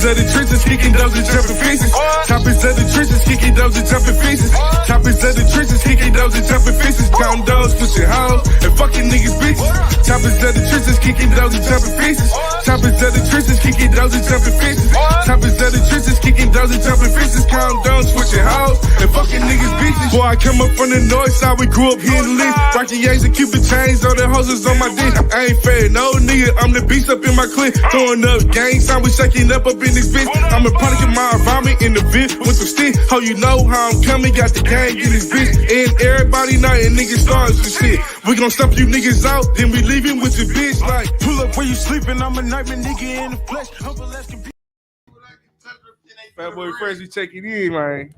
Choppers of the trenches, kicking those and jumping fences. Choppers of the trenches, kicking those and jumping fences. Choppers of the trenches, kicking those and jumping fences. Counting those, pushing hoes, and fucking niggas bitches. Choppers of the trenches, kicking those and jumping fences. Choppers of the trenches, kicking those and jumping fences. Choppers of the trenches, kicking those and jumping fences. Counting those, pushing hoes, and fucking niggas bitches. Boy, I come up from the north side, we grew up here in the list. Rocky A's and Cupid chains, all the hoses on my dick. I ain't fair, no nigga, I'm the beast up in my clip. Throwing up gang sign, we shaking up in this bitch. I'm a product of my environment in the vid with some stick. How you know how I'm coming, got the gang in this bitch. And everybody know and niggas starting some shit. We gon' stump you niggas out, then we leaving with your bitch. Like, pull up where you sleeping, I'm a nightmare nigga in the flesh. Fat boy Fresh, we checking in, man.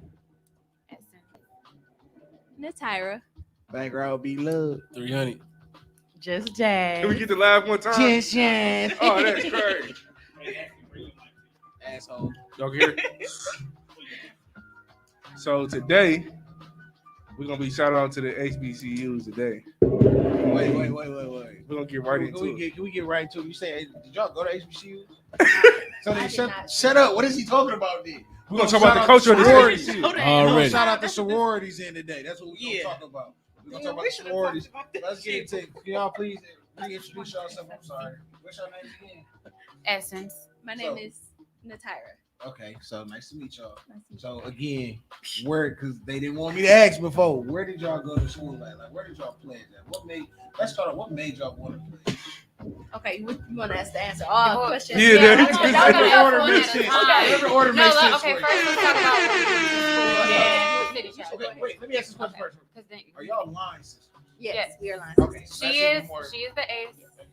Natyra. Background be love. 300. Just Jazz. Can we get the live one time? Just Jazz. Oh, that's crazy. Asshole. Y'all can hear it? So today, we're going to be shouting out to the HBCUs today. Wait. We're going to get right into it. Can we get right into it? You say, did y'all go to HBCU? So then shut up. What is he talking about then? We're going to talk about the culture of the sororities. HBCU. Already. Shout out the sororities in today. That's what we're going to talk about. We're going to talk about the sororities. Let's get into it. Can y'all please reintroduce yourself? I'm sorry. What's your name again? Essence. My name is Natyra. Okay, so nice to meet y'all. So again, because they didn't want me to ask before, where did y'all go to school at? Like, where did y'all play at? Let's start off, what made y'all want to play? Okay, you want us to answer all questions? Yeah, Whatever order makes sense. Whatever order makes sense. Okay, first let's talk about Wait, let me ask this question first. Are y'all line sisters? Yes, we are lying. Okay, She is the ace.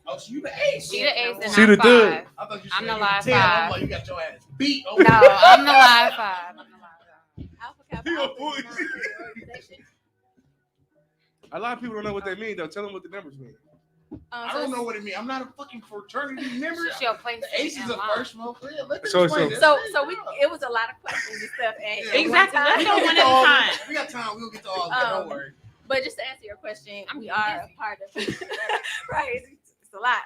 Oh, so you the ace. She the ace and She I'm the five. third. I thought you I'm said the live 10. I'm five. like, you got your ass beat. No, I'm the live five. Alpha Kappa Alpha is an organization. A lot of people don't know what they mean, though. Tell them what the numbers mean. I don't know what it means. I'm not a fucking fraternity member. She'll play The ace is a first month. Yeah, let me So- explain this. So it was a lot of questions and stuff. And Exactly. one time- Let's go one at a time. We got time. We'll get to all of that. Don't worry. But just to answer your question, I'm we are busy. a part of right. It's a lot.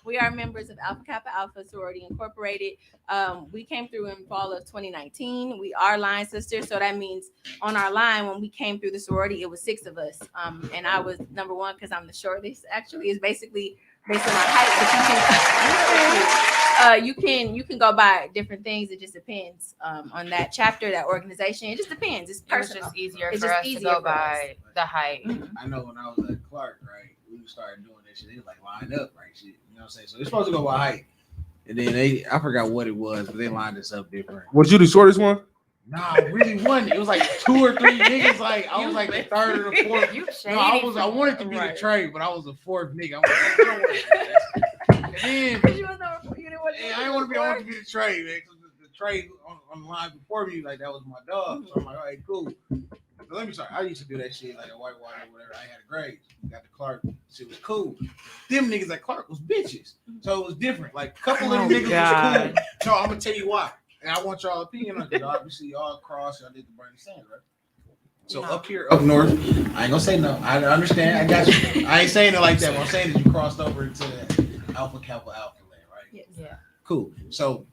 We are members of Alpha Kappa Alpha Sorority Incorporated. We came through in fall of 2019. We are line sisters, so that means on our line when we came through the sorority, it was 6 of us, and I was number 1 because I'm the shortest. Actually, it's basically based on my height, but you can go by different things. It just depends on that chapter, that organization. It just depends. It's It was personal. just easier It's for just us to easier go for by the height. I know when I was at Clark, right, we started doing that shit. They was like lined up, right? Shit, you know what I'm saying? So they're supposed to go by height. And then I forgot what it was, but they lined us up different. Was you the shortest one? Nah, it really wasn't. It was like 2 or 3 niggas. Like I was like the 3rd or the 4th. You shady. No, I wanted to be the trade, but I was the 4th nigga. I was like, don't worry about that. And then You was number 4. You didn't want to I didn't want to be the trade, man. 'Cause the trade on the line before me, like that was my dog. So I'm like, all right, cool. So let me start. I used to do that shit like a whitewater or whatever. I had a grade. Got the Clark. Shit was cool. Them niggas at Clark was bitches. So it was different. Like a couple of them niggas was cool. So I'm gonna tell you why. And I want y'all opinion on it. Obviously, y'all cross, y'all did the Bernie Sanders, right? So up here, up north, I ain't gonna say no. I understand. I got you. I ain't saying it like that. What I'm saying is you crossed over into that Alpha Kappa Alpha land, right? Yes. Yeah. Cool. So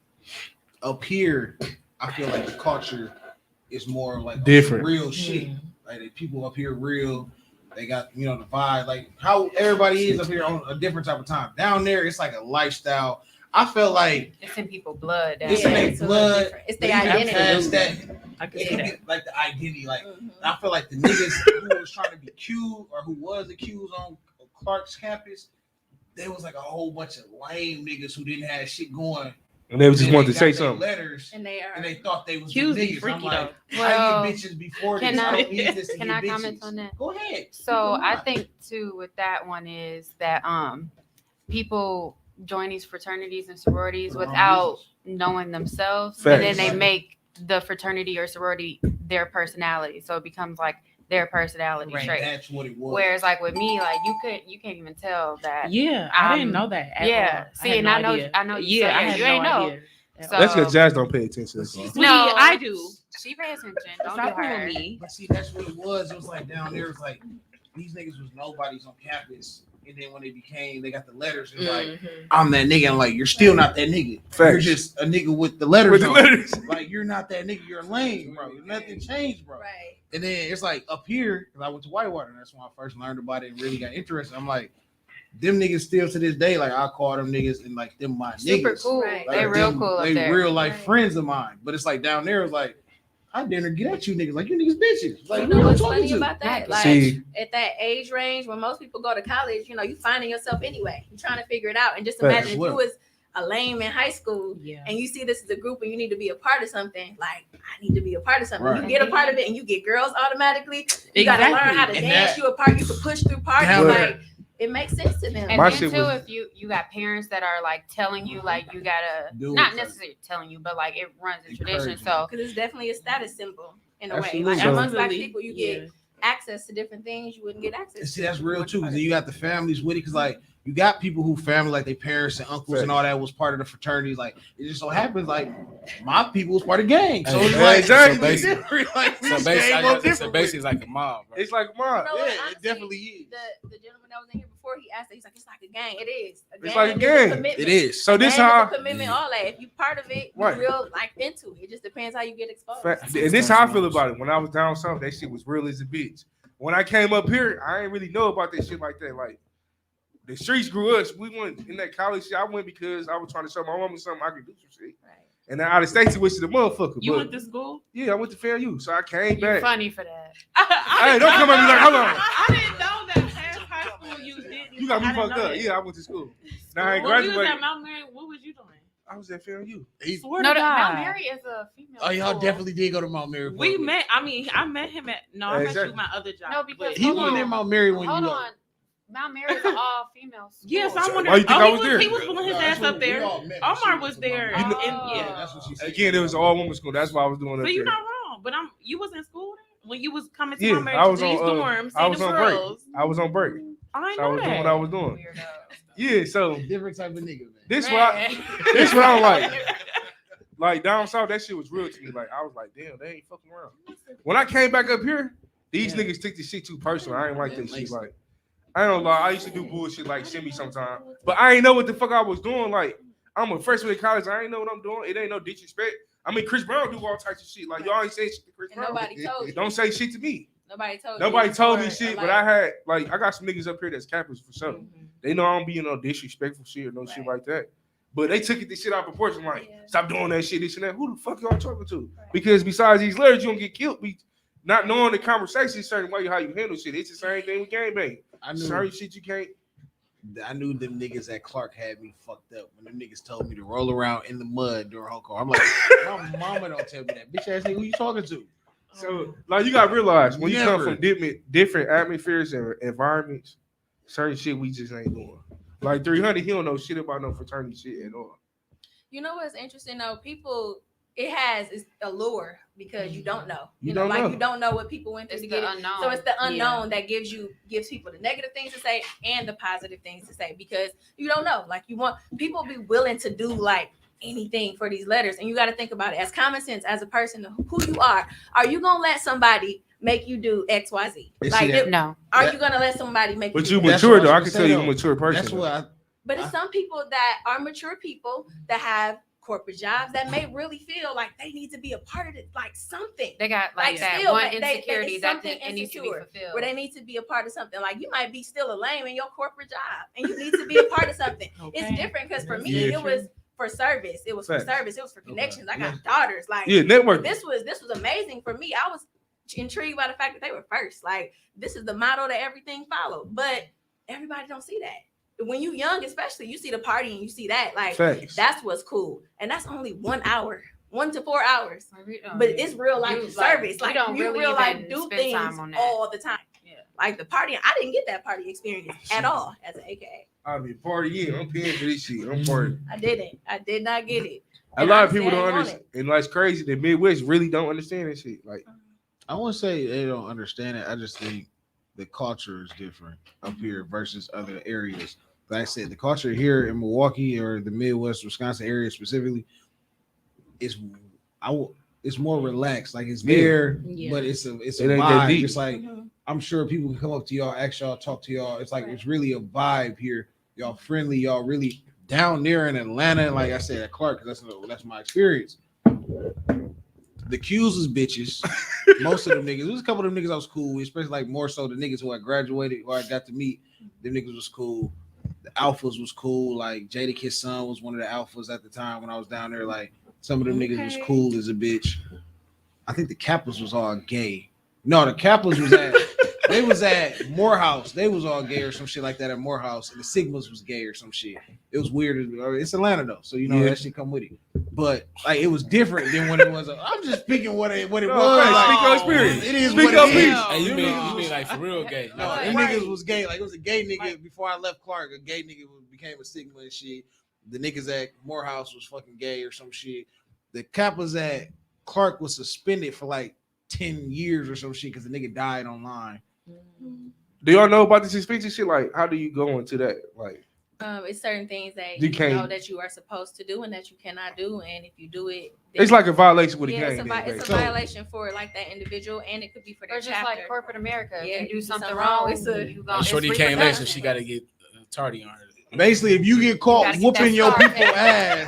up here, I feel like the culture is more like Different. real shit. Like the people up here real. They got, the vibe, like how everybody is up here on a different type of time. Down there, it's like a lifestyle. I feel like It's in people's blood. it's in their it's a little blood. different. It's the You can identity. pass that. I can It see can that. be like the identity. Like Mhm. I feel like the niggas who was trying to be cute or who was accused on Clark's campus, there was like a whole bunch of lame niggas who didn't have shit going. And they just Then wanted to got say their something. letters, And they are. and they thought they was Cues the be niggas. freaky I'm like, though. Well, I get bitches before can this. I I- don't need this to can get I comment bitches. on that? Go ahead. So Come I on. think too with that one is that people join these fraternities and sororities For the wrong without reasons. knowing themselves, Facts. and then they make the fraternity or sorority their personality. So it becomes like their personality Right. trait. That's what it was. Whereas like with me, like you can't even tell that. Yeah, I didn't Um, know that. At yeah. all. See, had and no I know- idea. I know you- Yeah, so I yeah, had you no ain't know. idea at So- all. That's because Jazz don't pay attention. That's all. Sweetie, No. I do. She pay attention. Don't Stop do playing her. with me. But see, that's what it was. It was like down there, it was like these niggas was nobodies on campus. and then when they got the letters, it's like I'm that nigga. I'm like, you're still not that nigga. Facts. You're just a nigga with the letters. With the on. letters. Like you're not that nigga. You're lame, bro. Nothing changed, bro. Right. And then it's like up here, because I went to Whitewater, and that's when I first learned about it and really got interested. I'm like, them niggas still to this day, like I call them niggas and like them my Super niggas. cool. Right. Like, They real them, cool up they there. real life Right. friends of mine. But it's like down there, it's like I didn't get at you niggas. Like you niggas bitches. Like You who know you what's talking funny to? about that? Like See. at that age range, when most people go to college, you finding yourself anyway. You're trying to figure it out. And just Facts. imagine if you was a lame in high school Yeah. and you see this as a group and you need to be a part of something, like I need to be a part of something. Right. You get a part of it and you get girls automatically. You gotta learn how to And dance. that- You a part. You can push through parties. That- Like it makes sense to them. And My then shit too, was- if you got parents that are like telling you like you gotta Do not it. necessarily telling you, but like it runs a tradition. Encouraging. So Because it's definitely a status symbol in a Absolutely. way. Like So- amongst black Absolutely. people, you get access to different things you wouldn't get access And see, to. that's real too. Because Because then you got the families with it. Because like you got people who family, like their parents and uncles and all that was part of the fraternities. Like it just so happens, like my people was part of gang. So it's Hey, like exactly. so basically, like, So this basically, gang no different. it's like a mob. Right? It's like mine. You know what, Yeah, it honestly, definitely is. The gentleman that was in here before, he asked that. He's like, it's like a gang. It is. It's like a is gang. commitment. It is. So this Gang is a how commitment, all that. If you part of it, you Right. real like into it. It just depends how you get exposed. and this how I feel about it. When I was down south, that shit was real as a bitch. When I came up here, I ain't really know about that shit like that. Like the streets grew us. We went in that college shit. I went because I was trying to show my mama something I could do some shit. Right. And then out of state, which is the motherfucker. You but went to school? yeah, I went to FAMU, so I came you're back. funny for that. Hey, don't come at me like, hold on. I didn't know that past high school you didn't. You got me I didn't fucked know up. that. Yeah, I went to school. Now I ain't When you was graduated. at Mount Mary, what was you doing? I was at FAMU. Swear No, to God. Mount Mary is a female. Oh, y'all school. definitely did go to Mount Mary. We met. I mean, I met him at. No, I met you Exactly. at my other job. No, because but- He Hold wasn't on. in Mount Mary when Hold you. on. Mount Mary is an all female school. Yes, I So wonder. why you think I was there? He was pulling his ass up there. Omar was there. You know- Yeah. That's what she said. Again, it was all women's school. That's why I was doing So it. you're not wrong. But you was in school then? When you was coming to Yeah, Mount Mary I to was these on. dorms, I was see the on break. girls. I was on break. I So I know was that. doing what I was doing. Weirdo. Yeah, so Different type of nigga, man. this what this what I'm like. Like down south, that shit was real to me. Like I was like, damn, they ain't fucking around. When I came back up here, these niggas took this shit too personal. I ain't like that shit. Like I ain't gonna lie, I used to do bullshit like shimmy sometimes, but I ain't know what the fuck I was doing. Like I'm a freshman in college, I ain't know what I'm doing. It ain't no disrespect. I mean, Chris Brown do all types of shit. Like y'all ain't saying shit to Chris And Brown. nobody told you. Don't say shit to me. Nobody told you. Nobody told me Or, shit, like, but I had like I got some niggas up here that's cappers for sure. mhm. They know I don't be in no disrespectful shit or no shit Right. like that. But they took it this shit out of proportion. Like, Yeah. stop doing that shit, this and that. Who the fuck y'all talking to? Right. Because besides these letters, you don't get killed. Not knowing the conversation, certain way how you handle shit. It's the same thing with gangbang. I knew. Certain shit you can't. I knew them niggas at Clark had me fucked up when them niggas told me to roll around in the mud during whole call. I'm like, my mama don't tell me that. Bitch ass nigga, who you talking to? So, like, you gotta realize when you come Never. from different atmospheres and environments, certain shit we just ain't doing. Like 300, he don't know shit about no fraternity shit at all. You know what's interesting though? People, it has its allure because you don't know. You know, don't like know. you don't know what people went through It's to the get it. unknown. So it's the unknown that gives people the negative things to say and the positive things to say because you don't know. Like you want people be willing to do like anything for these letters, and you got to think about it as common sense as a person who you are. Are you gonna let somebody make you do X, Y, Z? You Like, see that? No. are you gonna let somebody make But you? you do that? That's mature what though. I I was can gonna tell say, you a though. mature person. That's what I. But it's some people that are mature people that have corporate jobs that may really feel like they need to be a part of it, like something. They got like Like, that still, one they- insecurity it's that something it needs to be insecure fulfilled. Where they need to be a part of something. Like you might be still a lame in your corporate job and you need to be a part of something. It's different because for me, Yeah, it was for service. It was for Facts. service. It was for connections. I Yeah. got daughters. Like Yeah, network. this was amazing for me. I was intrigued by the fact that they were first. Like this is the model that everything followed. But everybody don't see that. When you young, especially, you see the party and you see that. Like Facts. that's what's cool. And that's only 1 hour, 1 to 4 hours. But But it's real life You, service. Like you don't you really real life even do spend things time on that. all the time. Yeah. Like the party, I didn't get that party experience at all as an AKA. I'll be party. Yeah, I'm paying for this shit. I'm partying. I didn't. I did not get it. A And lot of honestly, people I don't ain't want understand. And like it's crazy. The Midwest really don't understand that shit. Like I won't say they don't understand it. I just think the culture is different up here versus other areas. Like I said, the culture here in Milwaukee or the Midwest, Wisconsin area specifically, is it's more relaxed. Like it's Yeah. there, Yeah. but it's a It ain't that vibe. deep. It's like Mhm. I'm sure people can come up to y'all, ask y'all, talk to y'all. It's like it's really a vibe here. Y'all friendly. Y'all really down there in Atlanta. And like I said, at Clark, that's my experience. The Q's was bitches. Most of them niggas. There was a couple of them niggas I was cool with, especially like more so the niggas who I graduated or I got to meet. Them niggas was cool. The alphas was cool. Like Jada Kid's son was one of the alphas at the time when I was down there. Like some of them niggas was cool as a bitch. I think the Kappas was all gay. No, the Kappas was they was at Morehouse. They was all gay or some shit like that at Morehouse. And the Sigmas was gay or some shit. It was weird. It's Atlanta though, so you know that shit come with it. But like it was different than when it was. I'm just speaking what it was. Right, speak your experience. It is Speak what it is. Hey, you mean like for real gay? No, them niggas was gay. Like it was a gay nigga before I left Clark. A gay nigga became a Sigma and shit. The niggas at Morehouse was fucking gay or some shit. The Kappas at Clark was suspended for like 10 years or some shit because the nigga died online. Do y'all know about this suspension shit? Like, how do you go into that? Like, it's certain things that You you can't- know that you are supposed to do and that you cannot do, and if you do it, it's like a violation with a yeah, gang. it's a violation for like that individual, and it could be for Or their just chapter. like corporate America. Yeah, If you do do something something wrong, wrong, it's a- you Like Shorty can't listen. She got to get tardy on her. Basically, if you get caught Gotta get whooping that your scar people tattoo.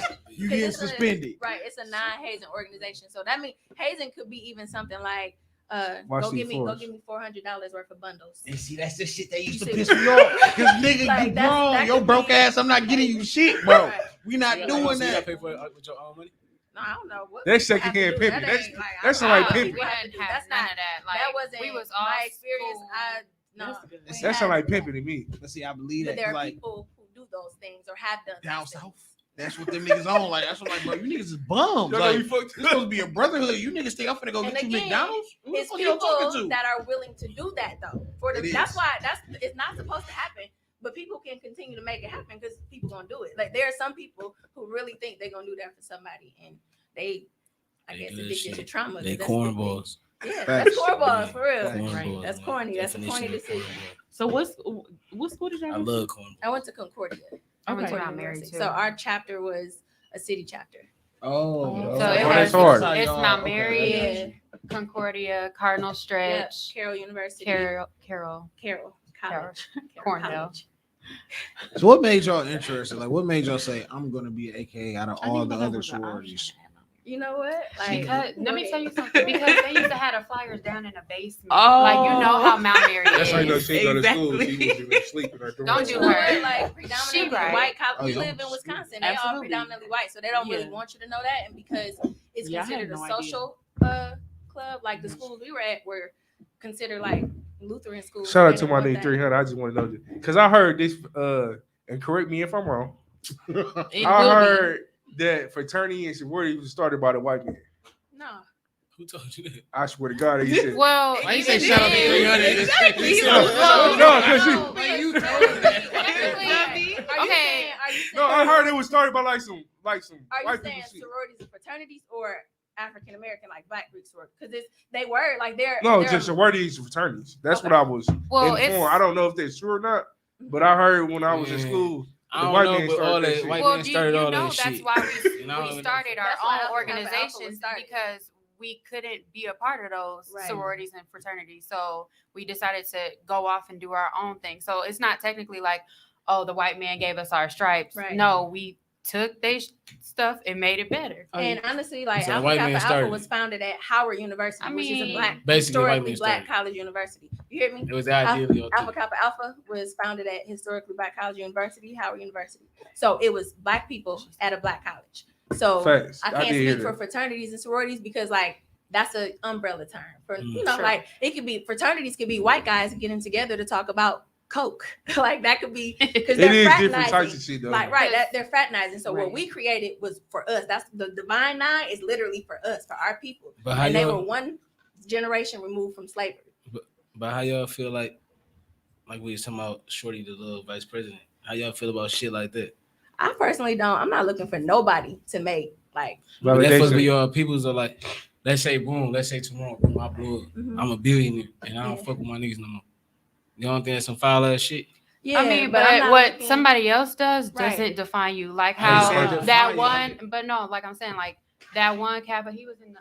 ass, you 'Cause get it's suspended. Right, it's a non-hazing organization, so that means hazing could be even something like, Watch go these give me floors. $400 worth of bundles. And see, that's the shit they used to You piss see- me off. Because nigga, Like, you that's- grown, that your could broke be- ass, I'm not getting you shit, bro. Right. We not So doing you gotta that. pay for it with your own money. No, I don't know what. That's people have to secondhand do. pimping. That That's- ain't, like, I that's don't like know. pimping. We hadn't had That's none not. of that. Like, That wasn't we was all my experience. school. No, That's good. we That That sound had- like pimping to me. Let's see, I believe But that. there are Like, people who do those things or have done down those things. south. That's what them niggas on. Like, that's what I'm like, bro. You niggas is bums. Y'all know Like, we this fucked supposed to be a brotherhood. You niggas think I'm finna go And get you again, McDonald's? Who the It's fuck y'all people talking to? that are willing to do that though. For the, It that's is. why it's not supposed to happen. But people can continue to make it happen because people gonna do it. Like there are some people who really think they're gonna do that for somebody, and I They guess do that addicted to shit. trauma. They 'cause that's what cornballs. Yeah, Facts. that's cornballs for real. Cornballs, That's man. corny. That's a Definition corny of decision. cornball. So what school did y'all I go to? love cornballs. I went to Concordia. I went Okay. to I'm married University. too. So our chapter was a city chapter. Oh, So it that's has, hard. it's Mount Okay. Mary, Yeah. Concordia, Cardinal Yeah, Stretch, Carroll University. Carroll, Cornell College. Cornell. College. So what made y'all interested? Like, what made y'all say I'm gonna be an AKA out of I all think the that other was an sororities? option. You know what? Like, Because let me go tell you ahead. something. Because they used to have the flyers down in the basement. Oh. Like you know how Mount Mary That's how you know is. she go to school. She Exactly. was sleeping or doing Don't You do know her. what? Like predominantly She right. white college. Oh, We yeah. live in Wisconsin. They are Absolutely. predominantly white, so they don't really Yeah. want you to know that. And because it's Yeah, I had considered a no idea. social club, like the schools we were at were considered like Lutheran schools. Shout out They to didn't my want nigga that. 300. I just want to know this because I heard this. And correct me if I'm wrong. It I will be. heard that fraternity and sorority was started by the white man. No. Who told you that? I swear to God, he said. Well, Why you say even shout out to then- 300? Exactly. He said, Well, No, 'cause he- no, Like, you but told me that. technically- Are you Okay. saying? Are you saying? No, I heard it was started by like some Are white you people saying shit. sororities and fraternities or African American like Black Greek sororities? Because they were like they're No, they're- just sororities and fraternities. That's Okay. what I was Well, informed. it's I don't know if they're true or not, but I heard when I was in Yeah. school, I the don't white know, man but started all that that shit. white well, man do started you all know that that's shit. why And I don't we even started our That's why own Alpha Kappa Alpha was organizations started. because we couldn't be a part of those Right. sororities and fraternities. So we decided to go off and do our own thing. So it's not technically like, oh, the white man gave us our stripes. Right. No, we took their stuff and made it better. And honestly, like So the Alpha white Kappa man Alpha started was it. founded at Howard University, I which is a mean, black, Basically, white historically man black started. college university. You hear me? It was ideally Alpha Kappa Alpha was founded at historically black college university, Howard University. So it was black people at a black college. So Facts. I I can't did hear speak for that. fraternities and sororities because like that's an umbrella term for you know Sure. like it could be fraternities could be white guys getting together to talk about coke like that could be because It they're is different fraternizing. types of shit though. Like right, that they're fraternizing. So Right. what we created was for us. That's the Divine Nine is literally for us, for our people, But how and they were y'all, one generation removed from slavery. but how y'all feel like we was talking about Shorty, the little vice president? How y'all feel about shit like that? I personally don't. I'm not looking for nobody to make like. But that supposed to be Validation. your people's are like, let's say boom, let's say tomorrow, boom, I blew up. Mhm. I'm a billionaire and I don't Yeah. fuck with my niggas no more. You don't think that's some foul ass shit? Yeah, I mean, I'm but not what looking- somebody else does Right. doesn't define you. Like I how didn't say that define you. one, but no, like I'm saying, like that one Kappa, he was in the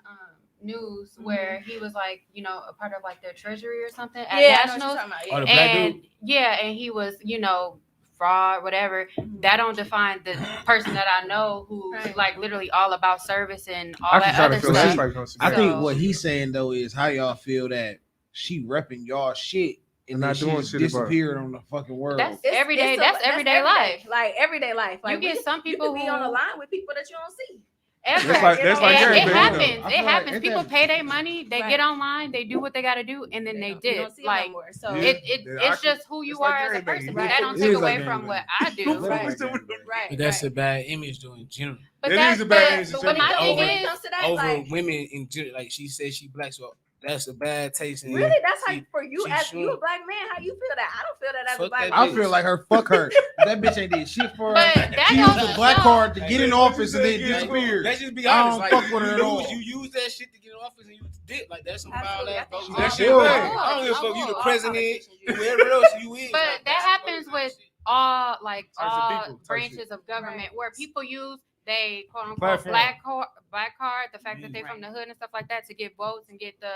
news where he was like, you know, a part of like their treasury or something at Yeah, I know what you're nationals. talking about. Oh, Yeah. the black And dude? and he was, you know, fraud, whatever. That don't define the person that I know who's Right. like literally all about service and all I that can kind other of feel that stuff. type of I think So- what he's saying though is how y'all feel that she repping y'all shit and And then not she doing just shit about it. disappeared on the fucking world. That's It's- everyday. it's a- That's everyday life. Like everyday life. Like You get some people you could be on the who- line with people that you don't see. Ever. That's like it everything, happens. though. I It feel like happens. ain't People that- pay their money. They Right. get online. They do what they got to do, and then they You dip. don't see them Like no more. So Yeah. it's just who you It's like are as a everything. person. Right. That don't It take is away like from what everything. I do. Right. But that's a bad image though in general. But It that's is a bad image in but general. my thing when it is, comes to that, Over like, women in general, like she said she black, so that's a bad taste. And really, that's how she- for you she as should. you a black man, how you feel that? I don't feel that as a Fuck black that man. I feel like her. Fuck her. That bitch ain't did shit for her. but that She used goes the black no. card to get in Like, office and then like, disappeared. Let's just be I honest. don't Like, fuck with her at all. you use that shit to get in office and you did like that's some foul Absolutely. ass. I think That all shit politicians- bad. I don't give a fuck. You the president, whoever else you is. But like, that that's happens fucking with shit. all Types of all people, types of branches of government Right. where people use they quote unquote Platform. black card, the fact that they from the hood and stuff like that to get votes and get the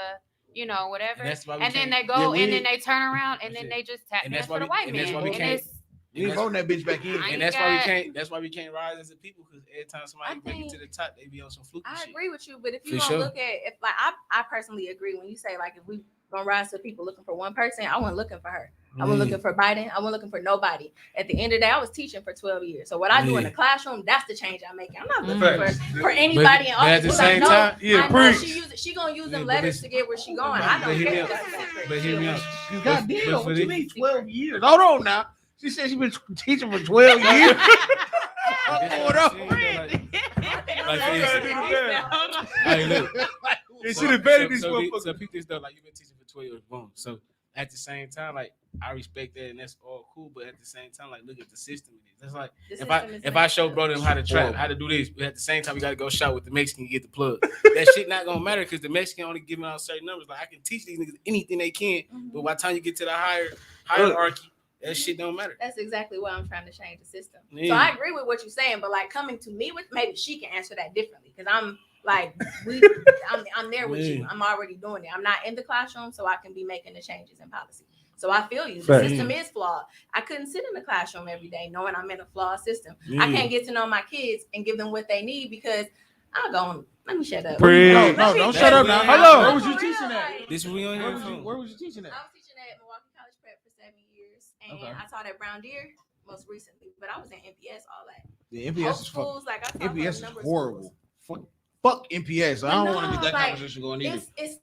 whatever. And that's why we And then can't- they go Yeah, and then they turn around and That's then it. they just tap And dance that's why for the we- white and that's man. why we And can't- it's You ain't voting that bitch back in. I And ain't that's why we got- can't. That's why we can't rise as a people because every time somebody I make it think- to the top, they be on some fluky I shit. agree with you, but if For you gonna sure. look at if like I personally agree when you say like if we gonna rise to people looking for one person, I wasn't looking for her. I wasn't looking for Biden. I wasn't looking for nobody. At the end of the day, I was teaching for 12 years. So what I do in the classroom, that's the change I'm making. I'm not looking Facts. for anybody in But at office. the 'cause I same know- time, Yeah, I know preach. she gonna use them Yeah, but letters listen- to get where she going. But I don't hear me care. out. about that. But hear me out. God But damn, for what you this- mean 12 years? Hold on now. She said she been teaching for 12 years. What's going on? Hey, look. It should have vetted these So motherfuckers. people this stuff like you've been teaching for 12 years, boom. So at the same time, like I respect that and that's all cool, but at the same time, like look at the system it is. That's like The if I system is if I messed show up. bro them how to trap, how to do this, but at the same time we gotta go shop with the Mexican and get the plug. That shit not gonna matter because the Mexican only giving out certain numbers. Like I can teach these niggas anything they can, but by the time you get to the hierarchy, that shit don't matter. That's exactly why I'm trying to change the system. So Yeah. I agree with what you're saying, but like coming to me with maybe she can answer that differently because I'm like I'm there with you. Yeah. I'm already doing it. I'm not in the classroom, so I can be making the changes in policy. So I feel you. The Fact. system is flawed. I couldn't sit in the classroom every day knowing I'm in a flawed system. I Yeah. can't get to know my kids and give them what they need because I'm going. Let me shut up. Preach. No, Let no, me- don't That's shut up what now. we- Hello. I'm Where was for you real, teaching at? like- This we on Where here was you, from. where was you teaching at? I was teaching at Milwaukee College Prep for 7 years, and Okay. I taught at Brown Deer most recently. But I was in MPS all that. The Both MPS is fucking. schools, like I taught for a MPS is number of horrible. schools. Fuck MPS. I don't But want to no, get that like, conversation going either. It's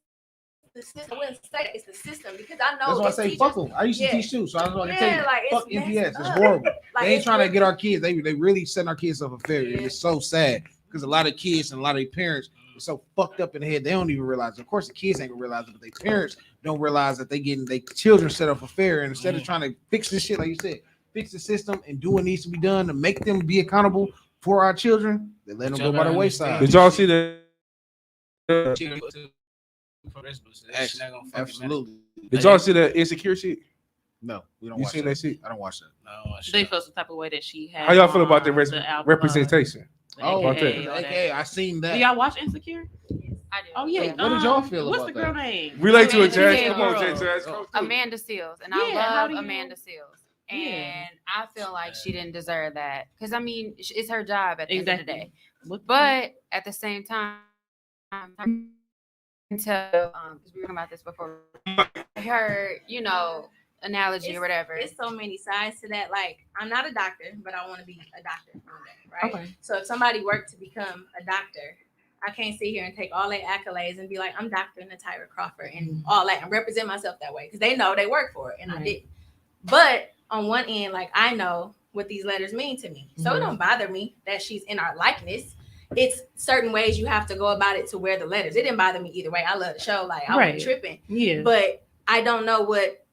the system. I wouldn't say that it's the system because I know That's why I it's say teachers, fuck them. I used to Yeah. teach too, so I was going to Yeah, tell you. like, it's Fuck MPS. messed It's up. horrible. Like, They ain't it's trying to really- get our kids. They really setting our kids up for failure. Yeah. It's so sad because a lot of kids and a lot of their parents are so fucked up in the head they don't even realize it. Of course, the kids ain't gonna realize it, but their parents don't realize that they getting their children set up for failure. And instead of trying to fix this shit, like you said, fix the system and do what needs to be done to make them be accountable for our children, they let them go by the wayside. Did y'all see that? Absolutely. Did y'all see that insecure shit? No, we don't You watch seen that. that shit? I don't watch that. They felt some type of way that she had. How y'all feel about the album, representation? Oh, about that? okay. I seen that. Do y'all watch Insecure? I do. Oh yeah. What did y'all feel What's about the girl that? name? Relate to it, Yeah, Jazz. Come on, girl. Jazz. Amanda Seals, and Yeah, I how love do you- Amanda Seals. And Yeah. I feel like she didn't deserve that because I mean it's her job at the end of the Exactly. day. What- But at the same time, until because we were talking about this before, her analogy or whatever. It's so many sides to that. Like, I'm not a doctor, but I want to be a doctor one day, right? Okay. So if somebody worked to become a doctor, I can't sit here and take all their accolades and be like, I'm Dr. Natyra Crawford and all that and represent myself that way because they know they work for it and I Right. didn't. But on one end, like I know what these letters mean to me. So it don't bother me that she's in our likeness. It's certain ways you have to go about it to wear the letters. It didn't bother me either way. I love the show. Like I Right. wasn't tripping. Yeah. But I don't know what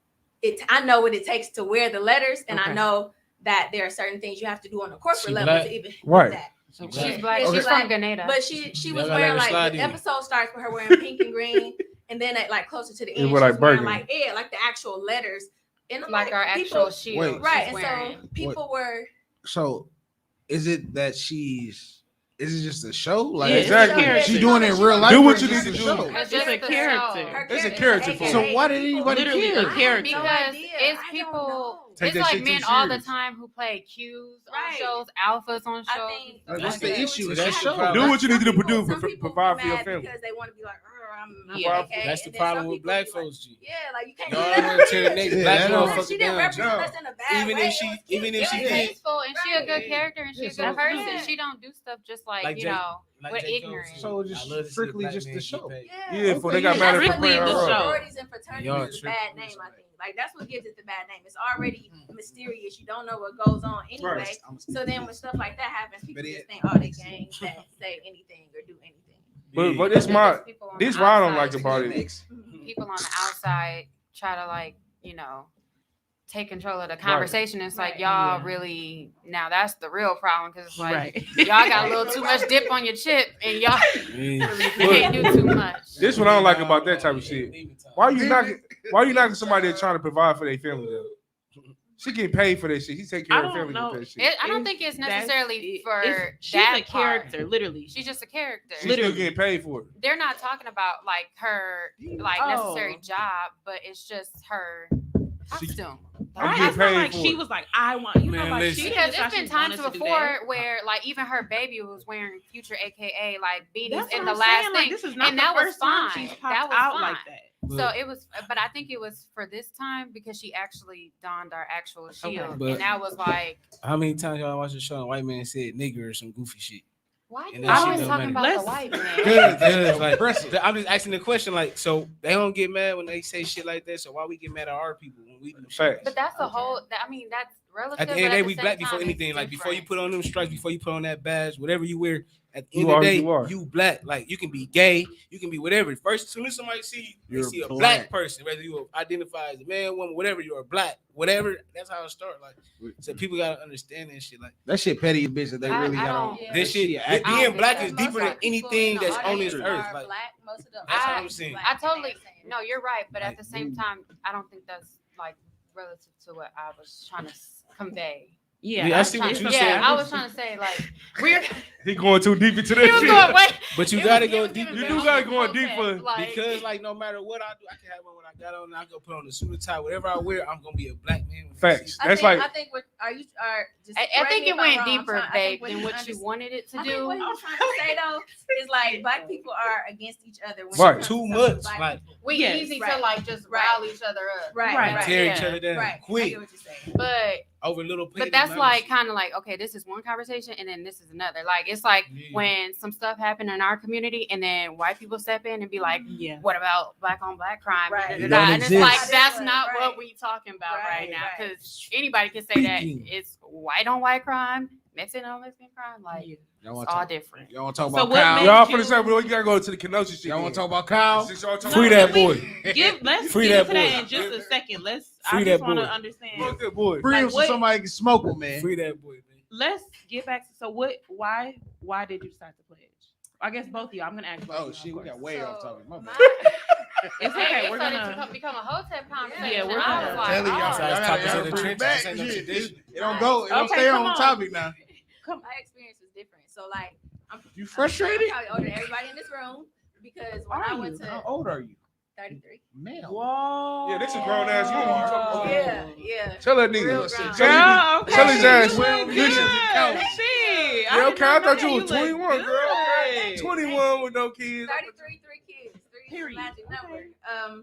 I know what it takes to wear the letters, and I Okay. know that there are certain things you have to do on a corporate She level black? to even do Right. that. So She's black. Yeah, She's she's from like- Grenada. But she Yeah, was I gotta wearing let her like slide the in. episode starts with her wearing pink and green, and then at like closer to the It end, was she's like wearing burgundy. like the actual letters, and I'm like our people, actual shield. Wait. she's right. And wearing. so people were So, is it that she's Is it just a show? Like Yeah, exactly. She doing it in real life. Do or what it's you just need to a do. show? It's It's just a the character. show. It's a character for So her. why did anybody Literally care? a character. No Because idea. it's I don't people. know. Take It's that like shit too men all the serious. time who play Qs Right. on shows, alphas on shows. I think Like, That's what's the the- issue? It's that's a the show. problem. Do what you need to do, Some people provide be for your mad family. because they want to be like, I'm Yeah. AKA, That's the and then problem some with people black be like, folks, G. yeah, like you can't Y'all do want that. to tear the next Yeah, black that Yeah, motherfucker she didn't down. represent No. us in a bad Even way. if she- It was even cute. if she It's It was did. tasteful and she a good Right. character and she a Yeah, good so- person. Yeah. She don't do stuff just like, Like you Jake- know, Like we're J. Cole ignorant. said, So it's just I love to see a strictly black just man the get show. paid. Yeah, before they got mad at That's for really playing the her show. role. Sororities and Y'all fraternities is a bad tripping. name, I think. Like that's what gives it the bad name. It's already mysterious. You don't know what goes on anyway. Right. So then when stuff like that happens, people But just it- think, oh, they gangs that say anything or do anything. But it's my Because people on this the what I don't outside- like about it. People on the outside try to like, you know, take control of the conversation. It's like Right. y'all Yeah. really now that's the real problem because it's like Right. y'all got a little too much dip on your chip and y'all Yeah. can't do too much. This what I don't like about that type of shit. Why you knocking somebody that's trying to provide for their family though? She getting paid for that shit. He take care I of her don't family know. with that shit. I don't think it's necessarily for she's that a character, part. literally. She's just a character. She's still getting paid for it. They're not talking about like her like necessary job, but it's just her costume. Right? get It's not paid like for she it. was like, I want you know, Man, like listen. she Because didn't it's been decide she times wanted to do before that. where like even her baby was wearing Future AKA like beanies That's in what the I'm last saying. thing. Like, this is not and the that was first time fine. she's That popped was out fine. like that. So it was, but I think it was for this time because she actually donned our actual shield, But- and that was like, How many times y'all watched the show and a white man said nigger or some goofy shit? why And you that shit always don't talking matter. about the white man? Cause like I'm just asking the question, like, so they don't get mad when they say shit like that. So why we get mad at our people when we do shit? Facts. But that's the whole. I mean, that's relative. At the end of but the day, at we same black before time, it's anything. Like before you different. put on them stripes, before you put on that badge, whatever you wear. At the You end of are the who day, you are. you black. Like you can be gay, you can be whatever. First, as soon as somebody see you, they You're see a black. black person, whether you identify as a man, woman, whatever, you're black, whatever. That's how it starts. Like, so people gotta understand that shit. Like That shit petty bitch that they I really got don't- on. Yeah. this shit, Yeah, I don't being think black so. is Most deeper of than the people anything in the that's on this audience earth. are Like black. Most of the that's what I- I'm saying. I totally no, you're right, but Like, at the same time, I don't think that's like relative to what I was trying to convey. Yeah, I see what you yeah, saying. I was trying to say like we're He going too deep into he that was shit. going way. But you it gotta was- go it was deep. giving You me do gotta all go the deeper. context, like- Because like no matter what I do, I can have on when I got on. I go put on the suit and tie, whatever I wear. I'm gonna be a black man. when I Facts. see- That's like I think what are you are just. I correct think me it if I'm went wrong. I'm deeper, trying- I babe, think than what you understand- wanted it to I think do. what you're trying to say though is like black people are against each other. When it Right. comes Too to much, black like- people. We Yes, easy right. to like just Right. rile each other up, Right, Right. right, tear yeah. each other down right. I quick get what you're saying. but over little. but that's like kind of like okay, this is one conversation and then this is another. Like it's like Yeah. when some stuff happened in our community and then white people step in and be like, Yeah. what about black on black crime? Right. Da, da, It da, don't da. And it's exist. like that's Right. not what we talking about right, Right, now right. because anybody can say that Speaking. it's white on white crime, Mexican on Mexican crime. Like Y'all it's want all to different. y'all want to talk So about what Kyle? made- Y'all finna say, well, you gotta go to the Kenosha shit. Y'all want to then. talk about Kyle? Since y'all talking Free about that boy. Let's Free get that into that boy. in just a second. Free I that just want to boy. understand. Fuck that boy. Free him Like, so what- somebody can smoke him, man. Free that boy, man. Let's get back to why did you start the pledge? I guess both of you. I'm gonna ask both of Oh you, shit, of we got course. way off topic. My bad. It's Hey, okay. it We're started gonna to become a hotep conversation. Yeah, we're and I gonna- was like, Telling y'all, oh. Besides y'all topics gotta of the bring it trenches, back. this ain't no Shit, tradition. It don't go. It don't Okay, stay come on on. topic now. My experience was different. So like, You frustrated? I'm probably older than everybody in this room because when Are I you? went to How old are you? 33. Man. Whoa. Yeah, this a grown ass woman. You talking about- Yeah, yeah. Tell that Real nigga. grown. Tell him. Girl, okay. Tell his ass. You look Listen, good. count. Shit. Yeah, did okay, not I know thought that. you was look 21, girl. good. 21 with no kids. 33, 3 kids. Three is the Period. magic number. Okay.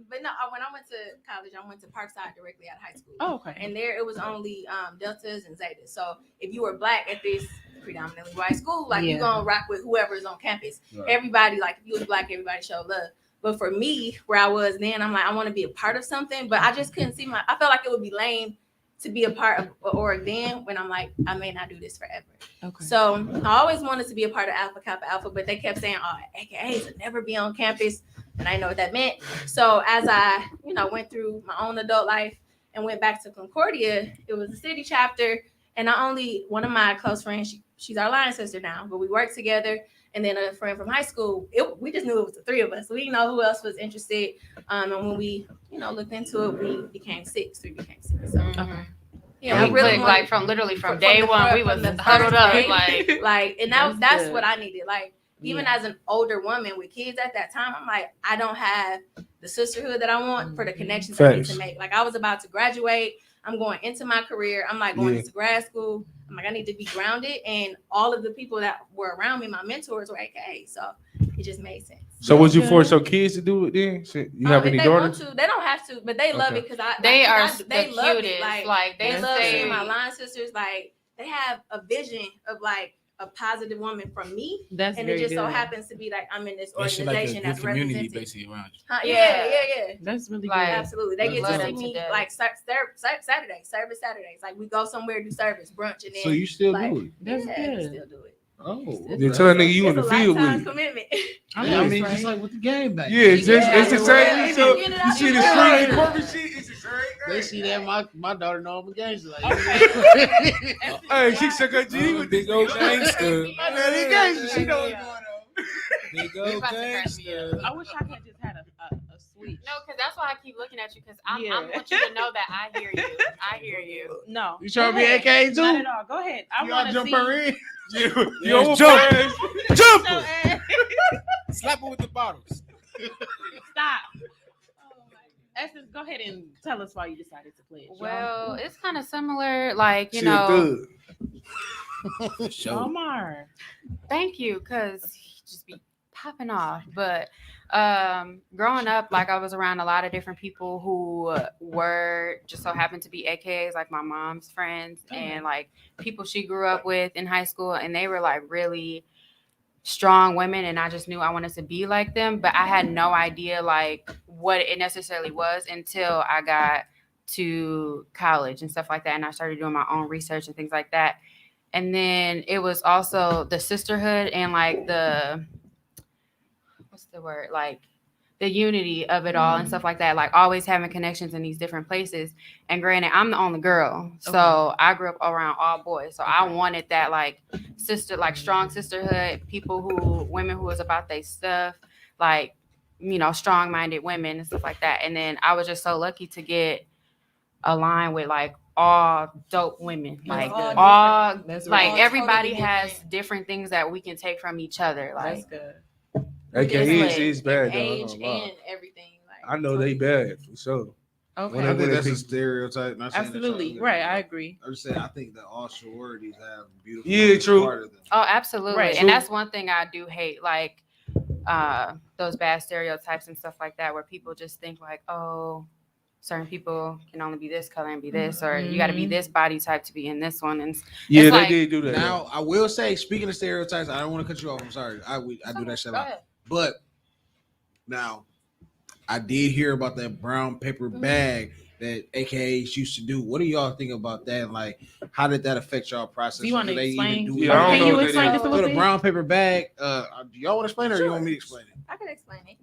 But no, when I went to college, I went to Parkside directly out of high school. Oh, okay. And there it was only deltas and zetas. So if you were black at this predominantly white school, like Yeah. you're gonna rock with whoever's on campus. Right. Everybody, like if you was black, everybody showed love. But for me, where I was then, I'm like, I want to be a part of something, but I just couldn't see I felt like it would be lame to be a part of org then when I'm like, I may not do this forever. Okay. So I always wanted to be a part of Alpha Kappa Alpha, but they kept saying, oh, AKAs will never be on campus. And I didn't know what that meant. So as I, went through my own adult life and went back to Concordia, it was a city chapter. And not only one of my close friends, she's our line sister now, but we worked together. And then a friend from high school, we just knew it was the three of us. We didn't know who else was interested. And when we, looked into it, we became 6. We became 6. So, Mhm. Yeah, we we really clicked, wanted- like from literally from from day the one, front- we from was the huddled first up day. like. Like, and That's that's good. what I needed. Like, even as an older woman with kids at that time, I'm like, I don't have the sisterhood that I want for the connections I need Facts. to make. Like, I was about to graduate. I'm going into my career. I'm like going Yeah. into grad school. I'm like, I need to be grounded. And all of the people that were around me, my mentors were AKA. So it just made sense. So would you Okay. force your kids to do it then? You have If any they daughters? want to, they don't have to, but they love Okay. it because I They are they the love cutest. it. Like They they love say, seeing my line sisters. Like, they have a vision of like a positive woman from me. That's And very it just so good. happens to be like I'm in this That shit like a organization good that's community represented. basically around you. Huh, Yeah. yeah. That's really Like, good. Absolutely. They get love to them see to me death. like Saturdays, service Saturdays. Like, we go somewhere, do service, brunch, and then So you still like, do it? That's yeah, good. still do it. Oh, You tell a nigga you in It's the a field lifetime with it. commitment. I Yeah, know I it's mean, right. just like with the game back. Yeah, it's just it's the Yeah. same. So Get it you out see the the way. street and corporate shit. It's the same. They see that my daughter know I'm a gangster. Like, Hey, she suck her G with Big old gangster. I know they gangster. She know what's going on. Big You old about to crack me gangster. I wish I could just had a switch. no, because that's why I keep looking at you. Because I Yeah. want you to know that I hear you. I hear you. No. You trying to Go be ahead. AKA too? Not at all. Go ahead. I You want all to jump see. her in? You almost jump. ass. Jump Your her. ass. Slap her with the bottles. Stop. Essence, go ahead and tell us why you decided to pledge. Well, it's kind of similar. Like, you She a know, thug. For sure. Omar. thank you, because he just be popping off. But growing up, like, I was around a lot of different people who were just so happened to be AKAs, like my mom's friends and like people she grew up with in high school, and they were like really strong women, and I just knew I wanted to be like them, but I had no idea like what it necessarily was until I got to college and stuff like that, and I started doing my own research and things like that. And then it was also the sisterhood and like the what's the word, like the unity of it all and stuff like that, like always having connections in these different places. And granted, I'm the only girl, so I grew up around all boys, so I wanted that like sister, like strong sisterhood, women who was about their stuff, like, you know, strong-minded women and stuff like that. And then I was just so lucky to get aligned with like all dope women, like all all That's like all everybody totally has different. different things that we can take from each other, like That's good. AKA is bad though. I Age ain't gonna lie. and everything. Like, I know they bad for sure. Okay. When I think they that's a pick- stereotype. Not saying that Absolutely. y'all- Right. I agree. I'm just saying, I think that all sororities have beautiful. Yeah, women true. Part of them. oh, absolutely. Right. And that's one thing I do hate, like those bad stereotypes and stuff like that, where people just think like, oh, certain people can only be this color and be this, or you got to be Mhm. this body type to be in this one. And Yeah, It's they like- did do that. Now, I will say, speaking of stereotypes, I don't want to cut you off. I'm sorry. I do that shit a lot. But now, I did hear about that brown paper bag that AKAs used to do. What do y'all think about that? Like, how did that affect y'all process? Do you want to Do they even explain? do Yeah, I don't Can know you what that explain is. this a So little the bit? brown paper bag, do y'all want to explain it or you want me to explain it? I could explain it.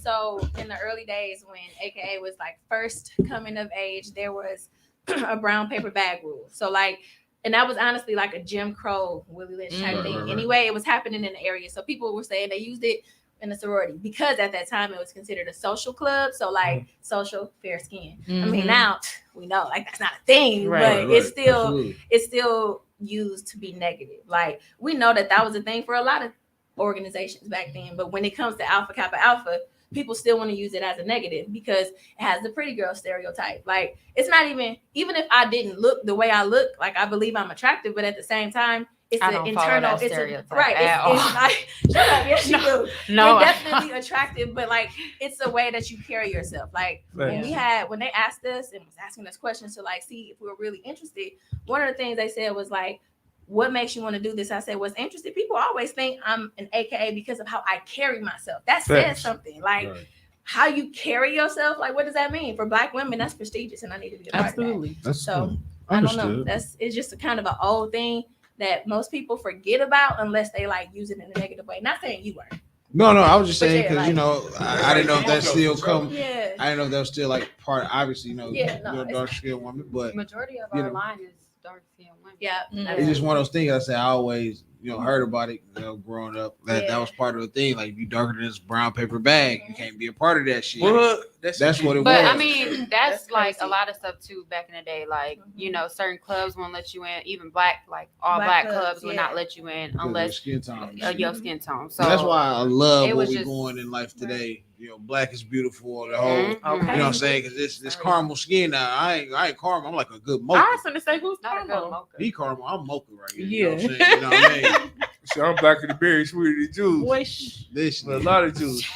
So in the early days when AKA was like first coming of age, there was a brown paper bag rule. So like, and that was honestly like a Jim Crow, Willie Lynch type Right, thing. right, right. Anyway, it was happening in the area. So people were saying they used it in a sorority because at that time it was considered a social club. So like social fair skin. I mean, Mhm. now we know like that's not a thing, Right, but it's still Absolutely. it's still used to be negative. Like we know that was a thing for a lot of organizations back then, but when it comes to Alpha Kappa Alpha, people still want to use it as a negative because it has the pretty girl stereotype. Like it's not even if I didn't look the way I look, like I believe I'm attractive, but at the same time, it's I an don't follow internal. that It's a, stereotype right. at all. It's like shut up. Yes, you do. no, You're definitely attractive, but like it's the way that you carry yourself. Like when they asked us and was asking us questions to like see if we were really interested, one of the things they said was like, what makes you want to do this? I said, what's interested? People always think I'm an AKA because of how I carry myself. That says Facts. something. Like Right. how you carry yourself, like what does that mean? For Black women, that's prestigious, and I need to be a part of that. Absolutely. That's So I don't know. It's just a kind of an old thing that most people forget about unless they like use it in a negative way. Not saying you were. No, I was just But saying yeah, because like- you know I didn't know if that still come. Yeah. I didn't know if that was still like part. Obviously, you know, Yeah, no, you're a it's- dark skinned woman, but majority of you our know. line is dark skinned women. Yeah. Mm. it's just one of those things. I said I always heard about it. You know, growing up, that Yeah. was part of the thing. Like if you darker than this brown paper bag, you can't be a part of that shit. Well, That's what it But was. I mean, That's that's like a crazy. lot of stuff too back in the day. Like, Mhm. you know, certain clubs won't let you in. Even black, like all Black black clubs, clubs will not yeah. let you in Because of unless skin tone. your skin tone. So That's why I love it what was we just- going in life today. You know, black is beautiful. The Yeah. whole, Mhm. Okay. you know what I'm saying? Because this Sorry. caramel skin now. I ain't caramel. I'm like a good I mocha. was gonna say who's not a good caramel. mocha. He caramel. I'm mocha right here. You know what I'm Yeah. saying? You know what I mean? See, I'm blacker than berry, sweeter than juice. Wish. This With a nigga. lot of juice.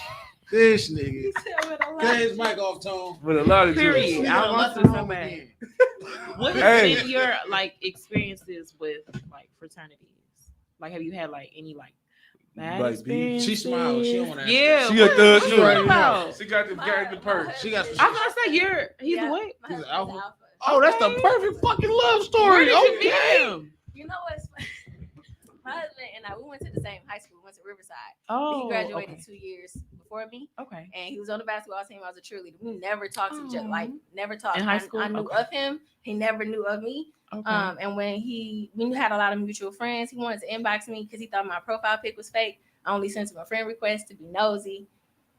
This nigga. Cut his mic off, Tone. With a lot of Period. juice. We I got want nothing to so wrong bad. again. What has Hey. been your like experiences with like fraternities? Like, have you had like any like bad Like, experiences? She smiled. She don't want to answer. Yeah. She a what- thug what too. you talking about? She got the purse. She got the- I was gonna say he's Yeah. what? My He's an husband's alpha? alpha. Oh, that's the Okay. perfect fucking love Where story. did you meet Okay. him? You know what's funny? My husband and I, we went to the same high school. We went to Riverside. Oh, He graduated okay. 2 years before me, Okay. and he was on the basketball team. I was a cheerleader. We never talked to each other, Aw. like never talked. In high school? I knew Okay. of him. He never knew of me. Okay. And when we had a lot of mutual friends, he wanted to inbox me because he thought my profile pic was fake. I only sent him a friend request to be nosy.